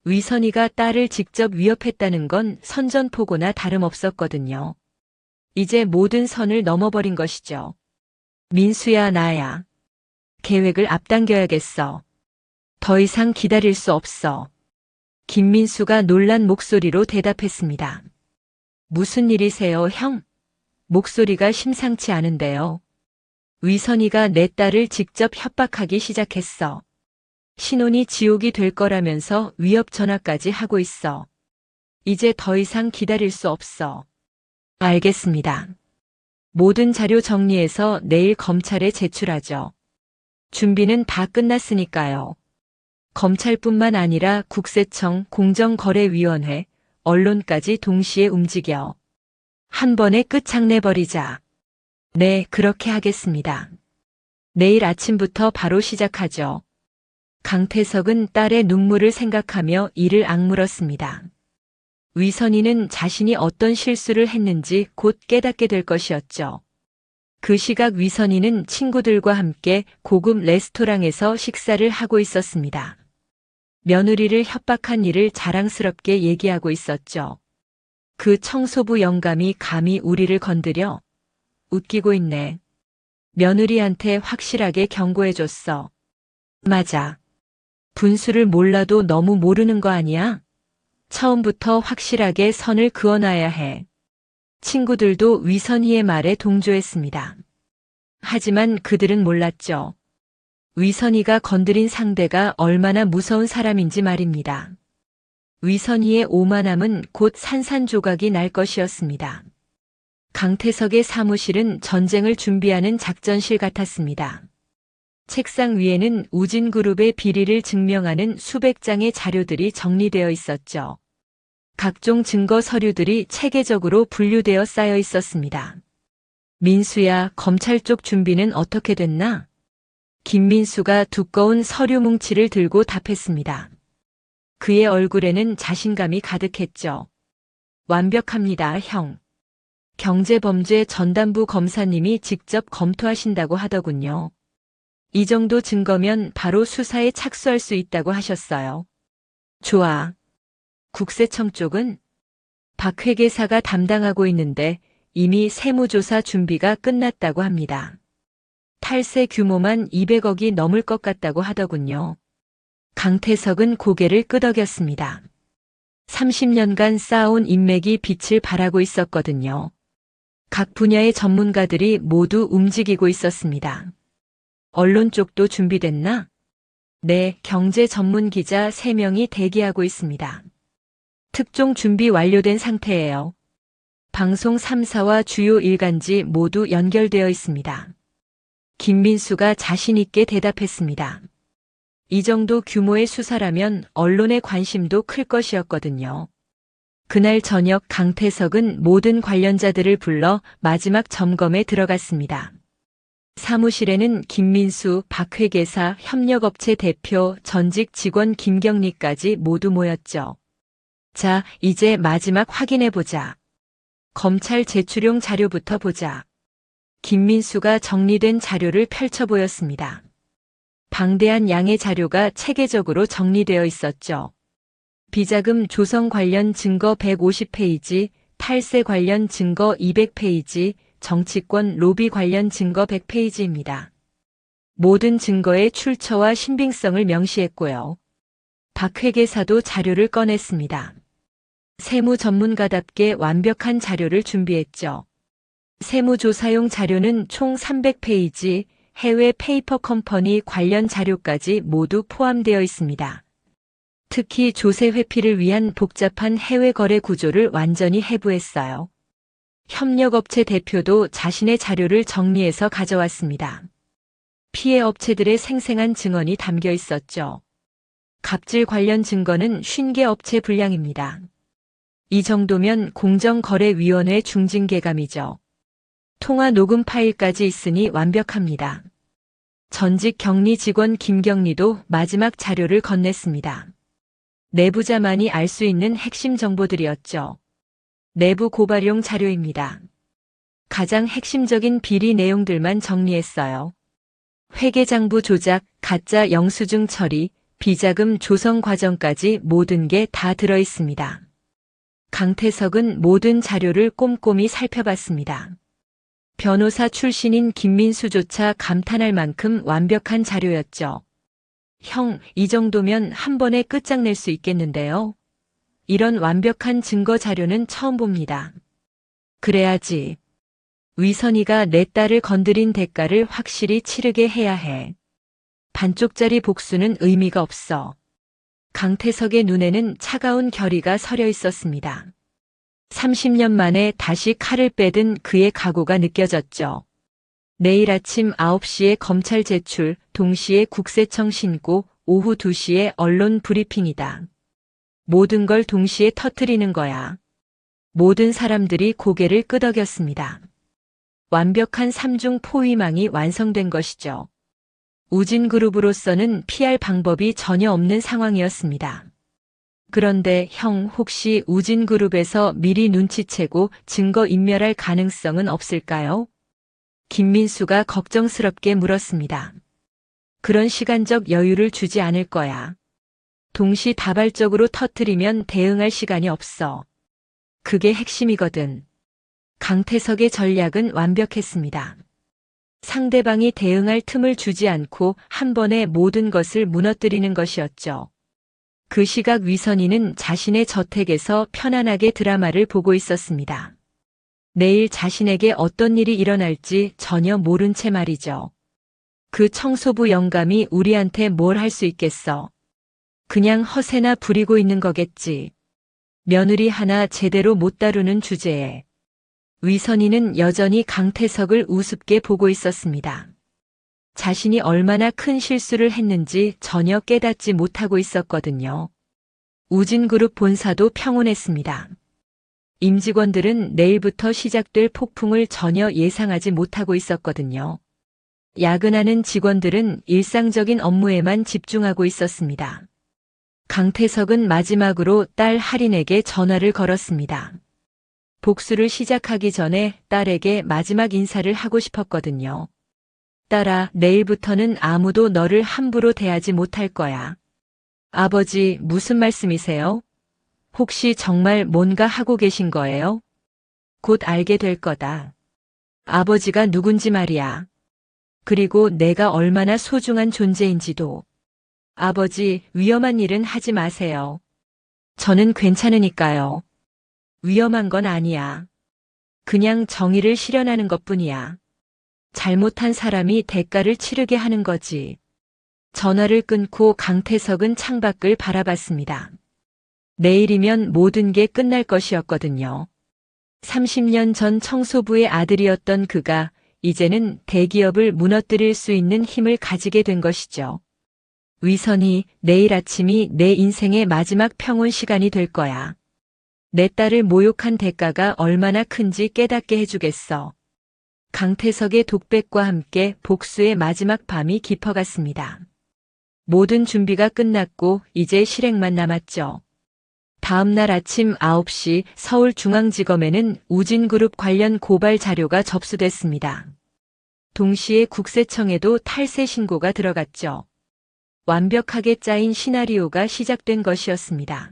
위선이가 딸을 직접 위협했다는 건 선전포고나 다름없었거든요. 이제 모든 선을 넘어버린 것이죠. 민수야, 나야. 계획을 앞당겨야겠어. 더 이상 기다릴 수 없어. 김민수가 놀란 목소리로 대답했습니다. 무슨 일이세요, 형? 목소리가 심상치 않은데요. 위선이가 내 딸을 직접 협박하기 시작했어. 신혼이 지옥이 될 거라면서 위협 전화까지 하고 있어. 이제 더 이상 기다릴 수 없어. 알겠습니다. 모든 자료 정리해서 내일 검찰에 제출하죠. 준비는 다 끝났으니까요. 검찰뿐만 아니라 국세청, 공정거래위원회, 언론까지 동시에 움직여. 한 번에 끝장내버리자. 네, 그렇게 하겠습니다. 내일 아침부터 바로 시작하죠. 강태석은 딸의 눈물을 생각하며 이를 악물었습니다. 위선이는 자신이 어떤 실수를 했는지 곧 깨닫게 될 것이었죠. 그 시각 위선이는 친구들과 함께 고급 레스토랑에서 식사를 하고 있었습니다. 며느리를 협박한 일을 자랑스럽게 얘기하고 있었죠. 그 청소부 영감이 감히 우리를 건드려? 웃기고 있네. 며느리한테 확실하게 경고해줬어. 맞아. 분수를 몰라도 너무 모르는 거 아니야? 처음부터 확실하게 선을 그어놔야 해. 친구들도 위선희의 말에 동조했습니다. 하지만 그들은 몰랐죠. 위선희가 건드린 상대가 얼마나 무서운 사람인지 말입니다. 위선희의 오만함은 곧 산산조각이 날 것이었습니다. 강태석의 사무실은 전쟁을 준비하는 작전실 같았습니다. 책상 위에는 우진그룹의 비리를 증명하는 수백 장의 자료들이 정리되어 있었죠. 각종 증거 서류들이 체계적으로 분류되어 쌓여 있었습니다. 민수야, 검찰 쪽 준비는 어떻게 됐나? 김민수가 두꺼운 서류 뭉치를 들고 답했습니다. 그의 얼굴에는 자신감이 가득했죠. 완벽합니다, 형. 경제범죄 전담부 검사님이 직접 검토하신다고 하더군요. 이 정도 증거면 바로 수사에 착수할 수 있다고 하셨어요. 좋아. 국세청 쪽은 박 회계사가 담당하고 있는데 이미 세무조사 준비가 끝났다고 합니다. 탈세 규모만 200억이 넘을 것 같다고 하더군요. 강태석은 고개를 끄덕였습니다. 30년간 쌓아온 인맥이 빛을 발하고 있었거든요. 각 분야의 전문가들이 모두 움직이고 있었습니다. 언론 쪽도 준비됐나? 네, 경제 전문 기자 3명이 대기하고 있습니다. 특종 준비 완료된 상태예요. 방송 3사와 주요 일간지 모두 연결되어 있습니다. 김민수가 자신 있게 대답했습니다. 이 정도 규모의 수사라면 언론의 관심도 클 것이었거든요. 그날 저녁 강태석은 모든 관련자들을 불러 마지막 점검에 들어갔습니다. 사무실에는 김민수, 박 회계사, 협력업체 대표, 전직 직원 김경리까지 모두 모였죠. 자, 이제 마지막 확인해보자. 검찰 제출용 자료부터 보자. 김민수가 정리된 자료를 펼쳐 보였습니다. 방대한 양의 자료가 체계적으로 정리되어 있었죠. 비자금 조성 관련 증거 150페이지, 탈세 관련 증거 200페이지, 정치권 로비 관련 증거 100페이지입니다. 모든 증거의 출처와 신빙성을 명시했고요. 박 회계사도 자료를 꺼냈습니다. 세무 전문가답게 완벽한 자료를 준비했죠. 세무조사용 자료는 총 300페이지, 해외 페이퍼 컴퍼니 관련 자료까지 모두 포함되어 있습니다. 특히 조세 회피를 위한 복잡한 해외 거래 구조를 완전히 해부했어요. 협력업체 대표도 자신의 자료를 정리해서 가져왔습니다. 피해 업체들의 생생한 증언이 담겨 있었죠. 갑질 관련 증거는 50개 업체 분량입니다. 이 정도면 공정거래위원회 중징계감이죠. 통화 녹음 파일까지 있으니 완벽합니다. 전직 격리 직원 김경리도 마지막 자료를 건넸습니다. 내부자만이 알 수 있는 핵심 정보들이었죠. 내부 고발용 자료입니다. 가장 핵심적인 비리 내용들만 정리했어요. 회계장부 조작, 가짜 영수증 처리, 비자금 조성 과정까지 모든 게 다 들어 있습니다. 강태석은 모든 자료를 꼼꼼히 살펴봤습니다. 변호사 출신인 김민수조차 감탄할 만큼 완벽한 자료였죠. 형, 이 정도면 한 번에 끝장낼 수 있겠는데요? 이런 완벽한 증거 자료는 처음 봅니다. 그래야지. 위선이가 내 딸을 건드린 대가를 확실히 치르게 해야 해. 반쪽짜리 복수는 의미가 없어. 강태석의 눈에는 차가운 결의가 서려 있었습니다. 30년 만에 다시 칼을 빼든 그의 각오가 느껴졌죠. 내일 아침 9시에 검찰 제출, 동시에 국세청 신고, 오후 2시에 언론 브리핑이다. 모든 걸 동시에 터뜨리는 거야. 모든 사람들이 고개를 끄덕였습니다. 완벽한 3중 포위망이 완성된 것이죠. 우진그룹으로서는 피할 방법이 전혀 없는 상황이었습니다. 그런데 형, 혹시 우진그룹에서 미리 눈치채고 증거 인멸할 가능성은 없을까요? 김민수가 걱정스럽게 물었습니다. 그런 시간적 여유를 주지 않을 거야. 동시다발적으로 터뜨리면 대응할 시간이 없어. 그게 핵심이거든. 강태석의 전략은 완벽했습니다. 상대방이 대응할 틈을 주지 않고 한 번에 모든 것을 무너뜨리는 것이었죠. 그 시각 위선이는 자신의 저택에서 편안하게 드라마를 보고 있었습니다. 내일 자신에게 어떤 일이 일어날지 전혀 모른 채 말이죠. 그 청소부 영감이 우리한테 뭘 할 수 있겠어. 그냥 허세나 부리고 있는 거겠지. 며느리 하나 제대로 못 다루는 주제에. 위선이는 여전히 강태석을 우습게 보고 있었습니다. 자신이 얼마나 큰 실수를 했는지 전혀 깨닫지 못하고 있었거든요. 우진그룹 본사도 평온했습니다. 임직원들은 내일부터 시작될 폭풍을 전혀 예상하지 못하고 있었거든요. 야근하는 직원들은 일상적인 업무에만 집중하고 있었습니다. 강태석은 마지막으로 딸 할인에게 전화를 걸었습니다. 복수를 시작하기 전에 딸에게 마지막 인사를 하고 싶었거든요. 딸아, 내일부터는 아무도 너를 함부로 대하지 못할 거야. 아버지, 무슨 말씀이세요? 혹시 정말 뭔가 하고 계신 거예요? 곧 알게 될 거다. 아버지가 누군지 말이야. 그리고 내가 얼마나 소중한 존재인지도. 아버지, 위험한 일은 하지 마세요. 저는 괜찮으니까요. 위험한 건 아니야. 그냥 정의를 실현하는 것뿐이야. 잘못한 사람이 대가를 치르게 하는 거지. 전화를 끊고 강태석은 창밖을 바라봤습니다. 내일이면 모든 게 끝날 것이었거든요. 30년 전 청소부의 아들이었던 그가 이제는 대기업을 무너뜨릴 수 있는 힘을 가지게 된 것이죠. 위선이, 내일 아침이 내 인생의 마지막 평온 시간이 될 거야. 내 딸을 모욕한 대가가 얼마나 큰지 깨닫게 해주겠어. 강태석의 독백과 함께 복수의 마지막 밤이 깊어갔습니다. 모든 준비가 끝났고 이제 실행만 남았죠. 다음 날 아침 9시 서울중앙지검에는 우진그룹 관련 고발 자료가 접수됐습니다. 동시에 국세청에도 탈세 신고가 들어갔죠. 완벽하게 짜인 시나리오가 시작된 것이었습니다.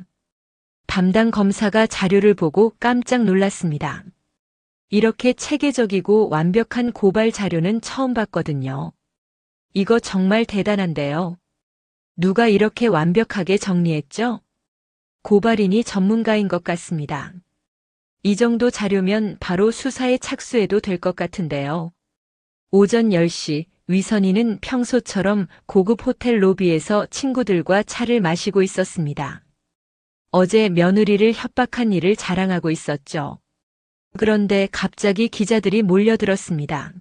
담당 검사가 자료를 보고 깜짝 놀랐습니다. 이렇게 체계적이고 완벽한 고발 자료는 처음 봤거든요. 이거 정말 대단한데요. 누가 이렇게 완벽하게 정리했죠? 고발인이 전문가인 것 같습니다. 이 정도 자료면 바로 수사에 착수해도 될 것 같은데요. 오전 10시 위선이는 평소처럼 고급 호텔 로비에서 친구들과 차를 마시고 있었습니다. 어제 며느리를 협박한 일을 자랑하고 있었죠. 그런데 갑자기 기자들이 몰려들었습니다.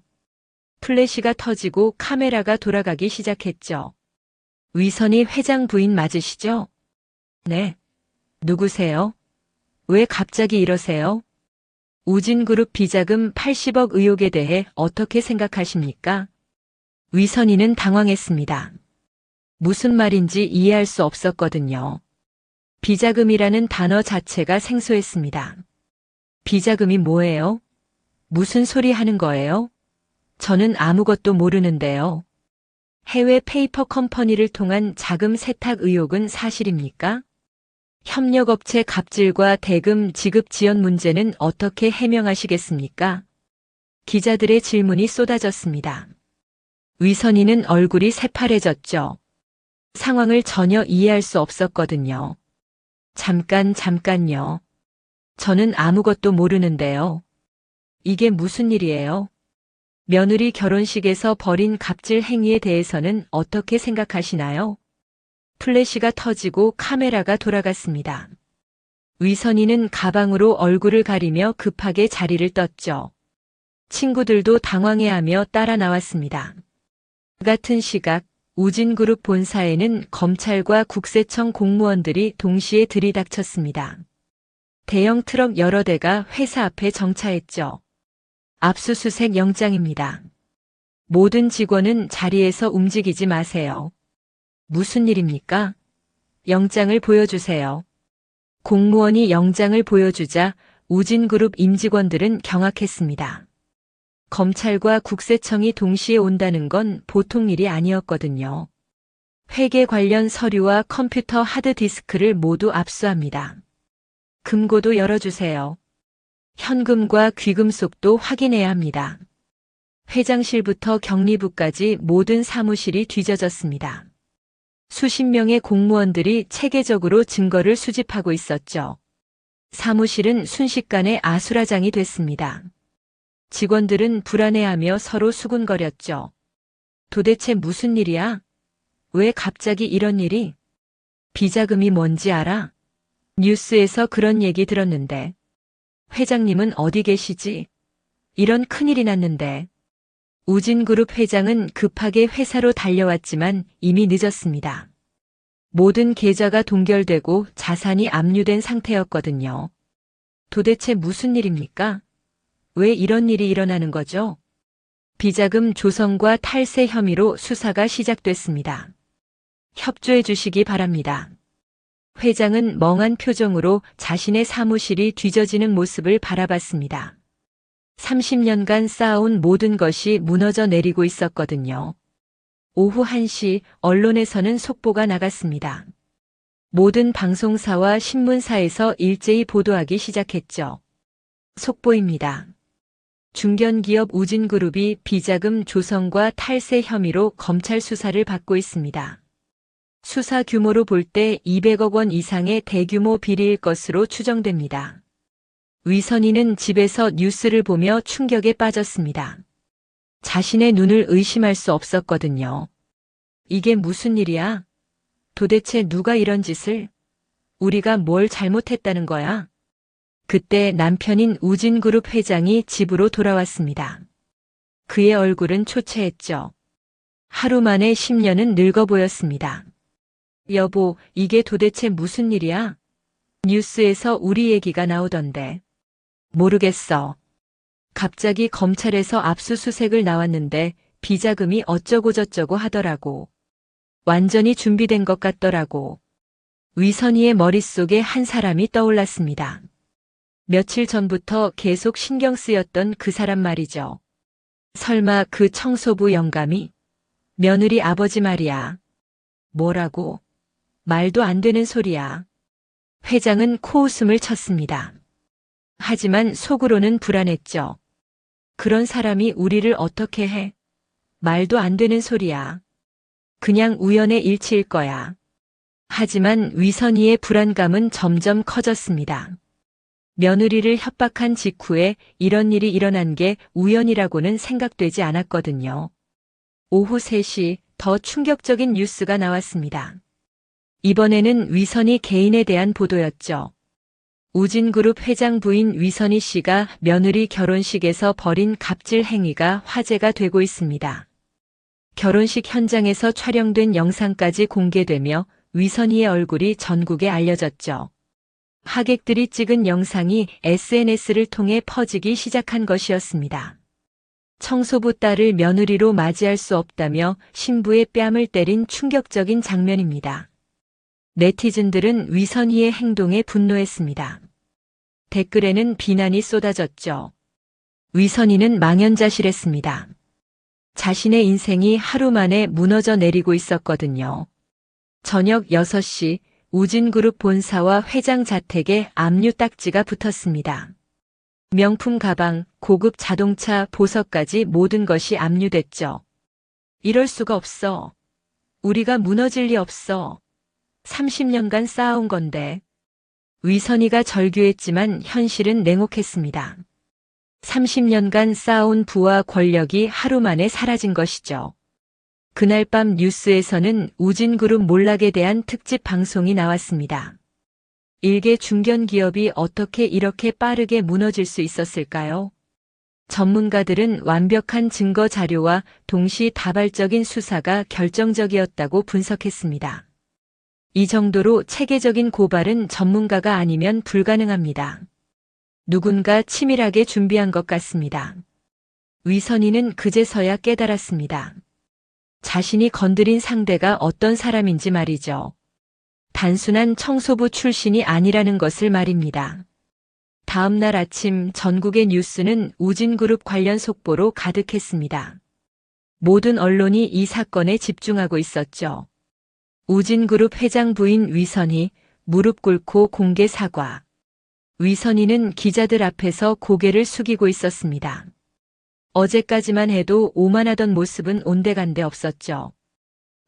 플래시가 터지고 카메라가 돌아가기 시작했죠. 위선이 회장 부인 맞으시죠? 네. 누구세요? 왜 갑자기 이러세요? 우진그룹 비자금 80억 의혹에 대해 어떻게 생각하십니까? 위선이는 당황했습니다. 무슨 말인지 이해할 수 없었거든요. 비자금이라는 단어 자체가 생소했습니다. 비자금이 뭐예요? 무슨 소리 하는 거예요? 저는 아무것도 모르는데요. 해외 페이퍼 컴퍼니를 통한 자금 세탁 의혹은 사실입니까? 협력업체 갑질과 대금 지급 지연 문제는 어떻게 해명하시겠습니까? 기자들의 질문이 쏟아졌습니다. 위선이는 얼굴이 새파래졌죠. 상황을 전혀 이해할 수 없었거든요. 잠깐요. 저는 아무것도 모르는데요. 이게 무슨 일이에요? 며느리 결혼식에서 벌인 갑질 행위에 대해서는 어떻게 생각하시나요? 플래시가 터지고 카메라가 돌아갔습니다. 위선이는 가방으로 얼굴을 가리며 급하게 자리를 떴죠. 친구들도 당황해하며 따라 나왔습니다. 같은 시각 우진그룹 본사에는 검찰과 국세청 공무원들이 동시에 들이닥쳤습니다. 대형 트럭 여러 대가 회사 앞에 정차했죠. 압수수색 영장입니다. 모든 직원은 자리에서 움직이지 마세요. 무슨 일입니까? 영장을 보여주세요. 공무원이 영장을 보여주자 우진그룹 임직원들은 경악했습니다. 검찰과 국세청이 동시에 온다는 건 보통 일이 아니었거든요. 회계 관련 서류와 컴퓨터 하드디스크를 모두 압수합니다. 금고도 열어주세요. 현금과 귀금속도 확인해야 합니다. 회장실부터 격리부까지 모든 사무실이 뒤져졌습니다. 수십 명의 공무원들이 체계적으로 증거를 수집하고 있었죠. 사무실은 순식간에 아수라장이 됐습니다. 직원들은 불안해하며 서로 수군거렸죠. 도대체 무슨 일이야? 왜 갑자기 이런 일이? 비자금이 뭔지 알아? 뉴스에서 그런 얘기 들었는데. 회장님은 어디 계시지? 이런 큰일이 났는데. 우진그룹 회장은 급하게 회사로 달려왔지만 이미 늦었습니다. 모든 계좌가 동결되고 자산이 압류된 상태였거든요. 도대체 무슨 일입니까? 왜 이런 일이 일어나는 거죠? 비자금 조성과 탈세 혐의로 수사가 시작됐습니다. 협조해 주시기 바랍니다. 회장은 멍한 표정으로 자신의 사무실이 뒤져지는 모습을 바라봤습니다. 30년간 쌓아온 모든 것이 무너져 내리고 있었거든요. 오후 1시 언론에서는 속보가 나갔습니다. 모든 방송사와 신문사에서 일제히 보도하기 시작했죠. 속보입니다. 중견기업 우진그룹이 비자금 조성과 탈세 혐의로 검찰 수사를 받고 있습니다. 수사 규모로 볼 때 200억 원 이상의 대규모 비리일 것으로 추정됩니다. 위선희는 집에서 뉴스를 보며 충격에 빠졌습니다. 자신의 눈을 의심할 수 없었거든요. 이게 무슨 일이야? 도대체 누가 이런 짓을? 우리가 뭘 잘못했다는 거야? 그때 남편인 우진그룹 회장이 집으로 돌아왔습니다. 그의 얼굴은 초췌했죠. 하루 만에 10년은 늙어 보였습니다. 여보, 이게 도대체 무슨 일이야? 뉴스에서 우리 얘기가 나오던데. 모르겠어. 갑자기 검찰에서 압수수색을 나왔는데 비자금이 어쩌고저쩌고 하더라고. 완전히 준비된 것 같더라고. 위선희의 머릿속에 한 사람이 떠올랐습니다. 며칠 전부터 계속 신경 쓰였던 그 사람 말이죠. 설마 그 청소부 영감이? 며느리 아버지 말이야. 뭐라고? 말도 안 되는 소리야. 회장은 코웃음을 쳤습니다. 하지만 속으로는 불안했죠. 그런 사람이 우리를 어떻게 해? 말도 안 되는 소리야. 그냥 우연의 일치일 거야. 하지만 위선희의 불안감은 점점 커졌습니다. 며느리를 협박한 직후에 이런 일이 일어난 게 우연이라고는 생각되지 않았거든요. 오후 3시 더 충격적인 뉴스가 나왔습니다. 이번에는 위선희 개인에 대한 보도였죠. 우진그룹 회장 부인 위선희 씨가 며느리 결혼식에서 벌인 갑질 행위가 화제가 되고 있습니다. 결혼식 현장에서 촬영된 영상까지 공개되며 위선희의 얼굴이 전국에 알려졌죠. 하객들이 찍은 영상이 SNS를 통해 퍼지기 시작한 것이었습니다. 청소부 딸을 며느리로 맞이할 수 없다며 신부의 뺨을 때린 충격적인 장면입니다. 네티즌들은 위선희의 행동에 분노했습니다. 댓글에는 비난이 쏟아졌죠. 위선희는 망연자실했습니다. 자신의 인생이 하루 만에 무너져 내리고 있었거든요. 저녁 6시 우진그룹 본사와 회장 자택에 압류 딱지가 붙었습니다. 명품 가방, 고급 자동차, 보석까지 모든 것이 압류됐죠. 이럴 수가 없어. 우리가 무너질 리 없어. 30년간 쌓아온 건데. 위선희가 절규했지만 현실은 냉혹했습니다. 30년간 쌓아온 부와 권력이 하루 만에 사라진 것이죠. 그날 밤 뉴스에서는 우진그룹 몰락에 대한 특집 방송이 나왔습니다. 일개 중견기업이 어떻게 이렇게 빠르게 무너질 수 있었을까요? 전문가들은 완벽한 증거 자료와 동시다발적인 수사가 결정적이었다고 분석했습니다. 이 정도로 체계적인 고발은 전문가가 아니면 불가능합니다. 누군가 치밀하게 준비한 것 같습니다. 위선희는 그제서야 깨달았습니다. 자신이 건드린 상대가 어떤 사람인지 말이죠. 단순한 청소부 출신이 아니라는 것을 말입니다. 다음 날 아침 전국의 뉴스는 우진그룹 관련 속보로 가득했습니다. 모든 언론이 이 사건에 집중하고 있었죠. 우진그룹 회장 부인 위선희, 무릎 꿇고 공개 사과. 위선희는 기자들 앞에서 고개를 숙이고 있었습니다. 어제까지만 해도 오만하던 모습은 온데간데 없었죠.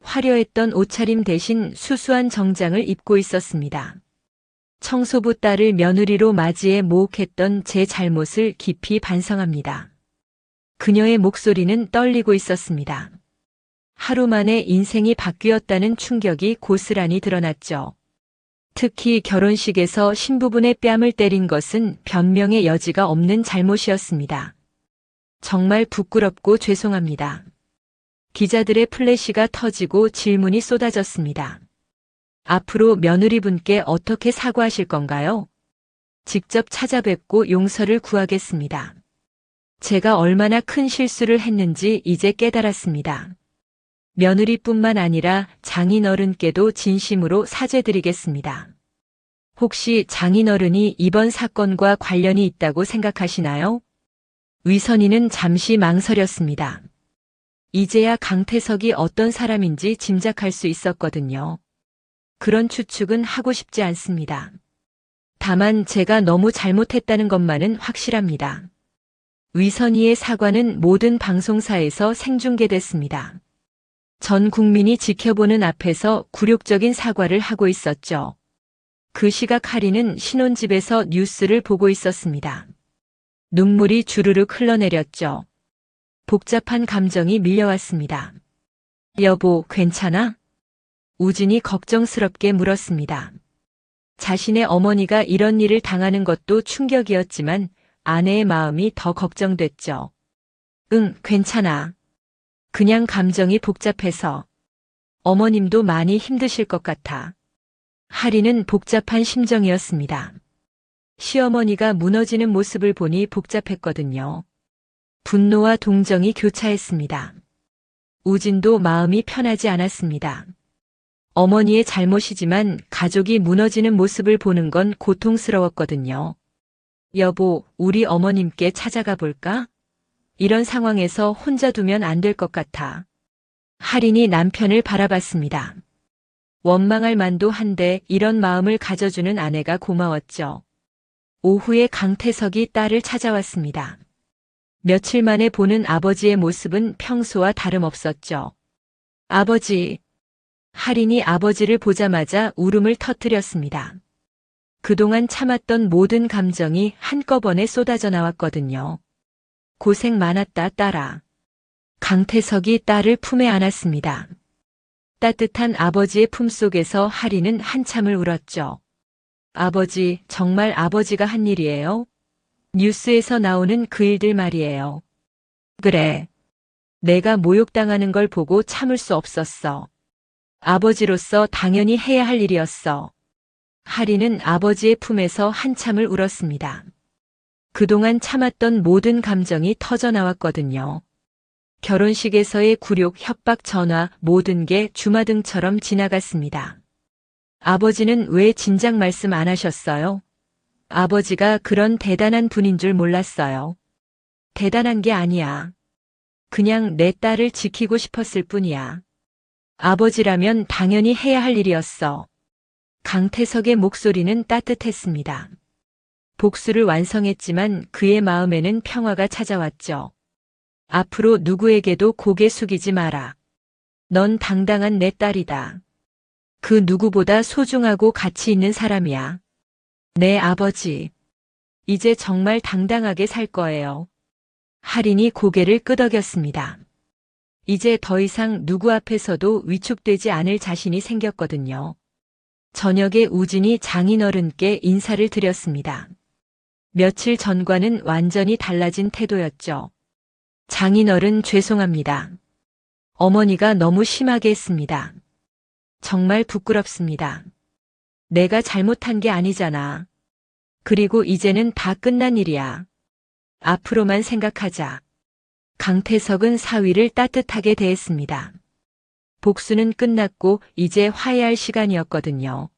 화려했던 옷차림 대신 수수한 정장을 입고 있었습니다. 청소부 딸을 며느리로 맞이해 모욕했던 제 잘못을 깊이 반성합니다. 그녀의 목소리는 떨리고 있었습니다. 하루 만에 인생이 바뀌었다는 충격이 고스란히 드러났죠. 특히 결혼식에서 신부분의 뺨을 때린 것은 변명의 여지가 없는 잘못이었습니다. 정말 부끄럽고 죄송합니다. 기자들의 플래시가 터지고 질문이 쏟아졌습니다. 앞으로 며느리분께 어떻게 사과하실 건가요? 직접 찾아뵙고 용서를 구하겠습니다. 제가 얼마나 큰 실수를 했는지 이제 깨달았습니다. 며느리뿐만 아니라 장인어른께도 진심으로 사죄드리겠습니다. 혹시 장인어른이 이번 사건과 관련이 있다고 생각하시나요? 위선이는 잠시 망설였습니다. 이제야 강태석이 어떤 사람인지 짐작할 수 있었거든요. 그런 추측은 하고 싶지 않습니다. 다만 제가 너무 잘못했다는 것만은 확실합니다. 위선이의 사과는 모든 방송사에서 생중계됐습니다. 전 국민이 지켜보는 앞에서 굴욕적인 사과를 하고 있었죠. 그 시각 하리는 신혼집에서 뉴스를 보고 있었습니다. 눈물이 주르륵 흘러내렸죠. 복잡한 감정이 밀려왔습니다. 여보, 괜찮아? 우진이 걱정스럽게 물었습니다. 자신의 어머니가 이런 일을 당하는 것도 충격이었지만 아내의 마음이 더 걱정됐죠. 응, 괜찮아. 그냥 감정이 복잡해서. 어머님도 많이 힘드실 것 같아. 하리는 복잡한 심정이었습니다. 시어머니가 무너지는 모습을 보니 복잡했거든요. 분노와 동정이 교차했습니다. 우진도 마음이 편하지 않았습니다. 어머니의 잘못이지만 가족이 무너지는 모습을 보는 건 고통스러웠거든요. 여보, 우리 어머님께 찾아가 볼까? 이런 상황에서 혼자 두면 안 될 것 같아. 할인이 남편을 바라봤습니다. 원망할 만도 한데 이런 마음을 가져주는 아내가 고마웠죠. 오후에 강태석이 딸을 찾아왔습니다. 며칠 만에 보는 아버지의 모습은 평소와 다름없었죠. 아버지. 할인이 아버지를 보자마자 울음을 터뜨렸습니다. 그동안 참았던 모든 감정이 한꺼번에 쏟아져 나왔거든요. 고생 많았다, 딸아. 강태석이 딸을 품에 안았습니다. 따뜻한 아버지의 품속에서 할인은 한참을 울었죠. 아버지, 정말 아버지가 한 일이에요? 뉴스에서 나오는 그 일들 말이에요. 그래. 내가 모욕당하는 걸 보고 참을 수 없었어. 아버지로서 당연히 해야 할 일이었어. 할인은 아버지의 품에서 한참을 울었습니다. 그동안 참았던 모든 감정이 터져 나왔거든요. 결혼식에서의 굴욕, 협박, 전화, 모든 게 주마등처럼 지나갔습니다. 아버지는 왜 진작 말씀 안 하셨어요? 아버지가 그런 대단한 분인 줄 몰랐어요. 대단한 게 아니야. 그냥 내 딸을 지키고 싶었을 뿐이야. 아버지라면 당연히 해야 할 일이었어. 강태석의 목소리는 따뜻했습니다. 복수를 완성했지만 그의 마음에는 평화가 찾아왔죠. 앞으로 누구에게도 고개 숙이지 마라. 넌 당당한 내 딸이다. 그 누구보다 소중하고 가치 있는 사람이야. 내 아버지. 이제 정말 당당하게 살 거예요. 할인이 고개를 끄덕였습니다. 이제 더 이상 누구 앞에서도 위축되지 않을 자신이 생겼거든요. 저녁에 우진이 장인어른께 인사를 드렸습니다. 며칠 전과는 완전히 달라진 태도였죠. 장인어른 죄송합니다. 어머니가 너무 심하게 했습니다. 정말 부끄럽습니다. 내가 잘못한 게 아니잖아. 그리고 이제는 다 끝난 일이야. 앞으로만 생각하자. 강태석은 사위를 따뜻하게 대했습니다. 복수는 끝났고 이제 화해할 시간이었거든요.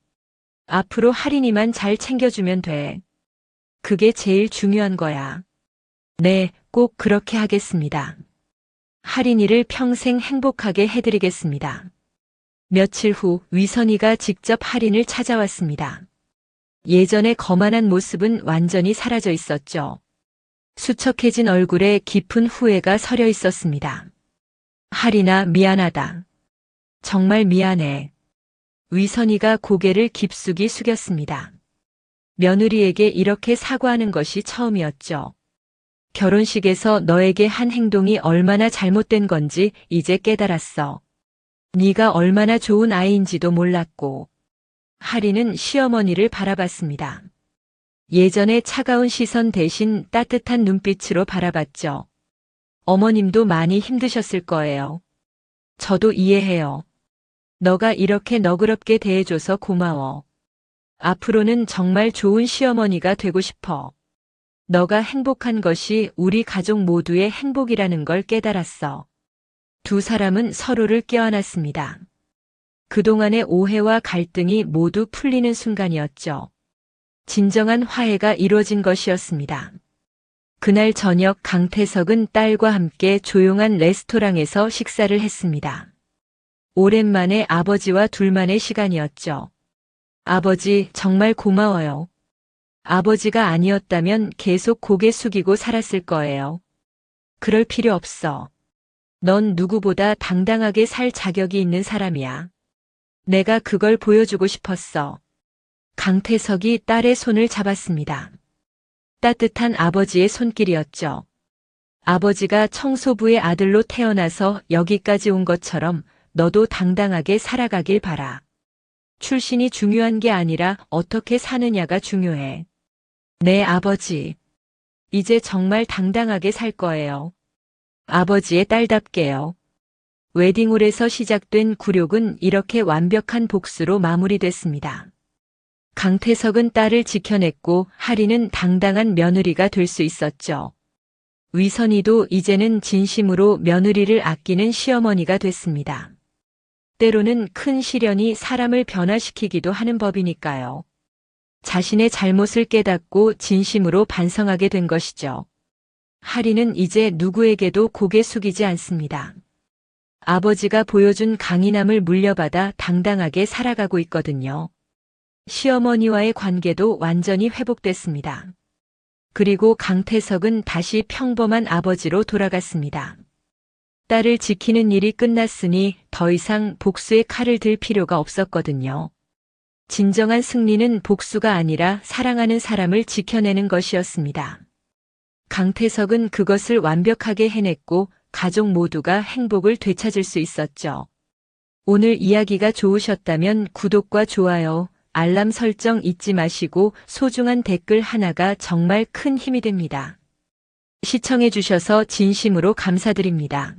앞으로 할인이만 잘 챙겨주면 돼. 그게 제일 중요한 거야. 네, 꼭 그렇게 하겠습니다. 할인이를 평생 행복하게 해드리겠습니다. 며칠 후 위선이가 직접 할인을 찾아왔습니다. 예전의 거만한 모습은 완전히 사라져 있었죠. 수척해진 얼굴에 깊은 후회가 서려 있었습니다. 할인아, 미안하다. 정말 미안해. 위선이가 고개를 깊숙이 숙였습니다. 며느리에게 이렇게 사과하는 것이 처음이었죠. 결혼식에서 너에게 한 행동이 얼마나 잘못된 건지 이제 깨달았어. 네가 얼마나 좋은 아이인지도 몰랐고. 할인은 시어머니를 바라봤습니다. 예전의 차가운 시선 대신 따뜻한 눈빛으로 바라봤죠. 어머님도 많이 힘드셨을 거예요. 저도 이해해요. 너가 이렇게 너그럽게 대해줘서 고마워. 앞으로는 정말 좋은 시어머니가 되고 싶어. 너가 행복한 것이 우리 가족 모두의 행복이라는 걸 깨달았어. 두 사람은 서로를 껴안았습니다. 그동안의 오해와 갈등이 모두 풀리는 순간이었죠. 진정한 화해가 이루어진 것이었습니다. 그날 저녁 강태석은 딸과 함께 조용한 레스토랑에서 식사를 했습니다. 오랜만에 아버지와 둘만의 시간이었죠. 아버지, 정말 고마워요. 아버지가 아니었다면 계속 고개 숙이고 살았을 거예요. 그럴 필요 없어. 넌 누구보다 당당하게 살 자격이 있는 사람이야. 내가 그걸 보여주고 싶었어. 강태석이 딸의 손을 잡았습니다. 따뜻한 아버지의 손길이었죠. 아버지가 청소부의 아들로 태어나서 여기까지 온 것처럼 너도 당당하게 살아가길 바라. 출신이 중요한 게 아니라 어떻게 사느냐가 중요해. 네, 아버지. 이제 정말 당당하게 살 거예요. 아버지의 딸답게요. 웨딩홀에서 시작된 굴욕은 이렇게 완벽한 복수로 마무리됐습니다. 강태석은 딸을 지켜냈고 하리는 당당한 며느리가 될 수 있었죠. 위선이도 이제는 진심으로 며느리를 아끼는 시어머니가 됐습니다. 때로는 큰 시련이 사람을 변화시키기도 하는 법이니까요. 자신의 잘못을 깨닫고 진심으로 반성하게 된 것이죠. 하리는 이제 누구에게도 고개 숙이지 않습니다. 아버지가 보여준 강인함을 물려받아 당당하게 살아가고 있거든요. 시어머니와의 관계도 완전히 회복됐습니다. 그리고 강태석은 다시 평범한 아버지로 돌아갔습니다. 딸을 지키는 일이 끝났으니 더 이상 복수의 칼을 들 필요가 없었거든요. 진정한 승리는 복수가 아니라 사랑하는 사람을 지켜내는 것이었습니다. 강태석은 그것을 완벽하게 해냈고 가족 모두가 행복을 되찾을 수 있었죠. 오늘 이야기가 좋으셨다면 구독과 좋아요, 알람 설정 잊지 마시고 소중한 댓글 하나가 정말 큰 힘이 됩니다. 시청해 주셔서 진심으로 감사드립니다.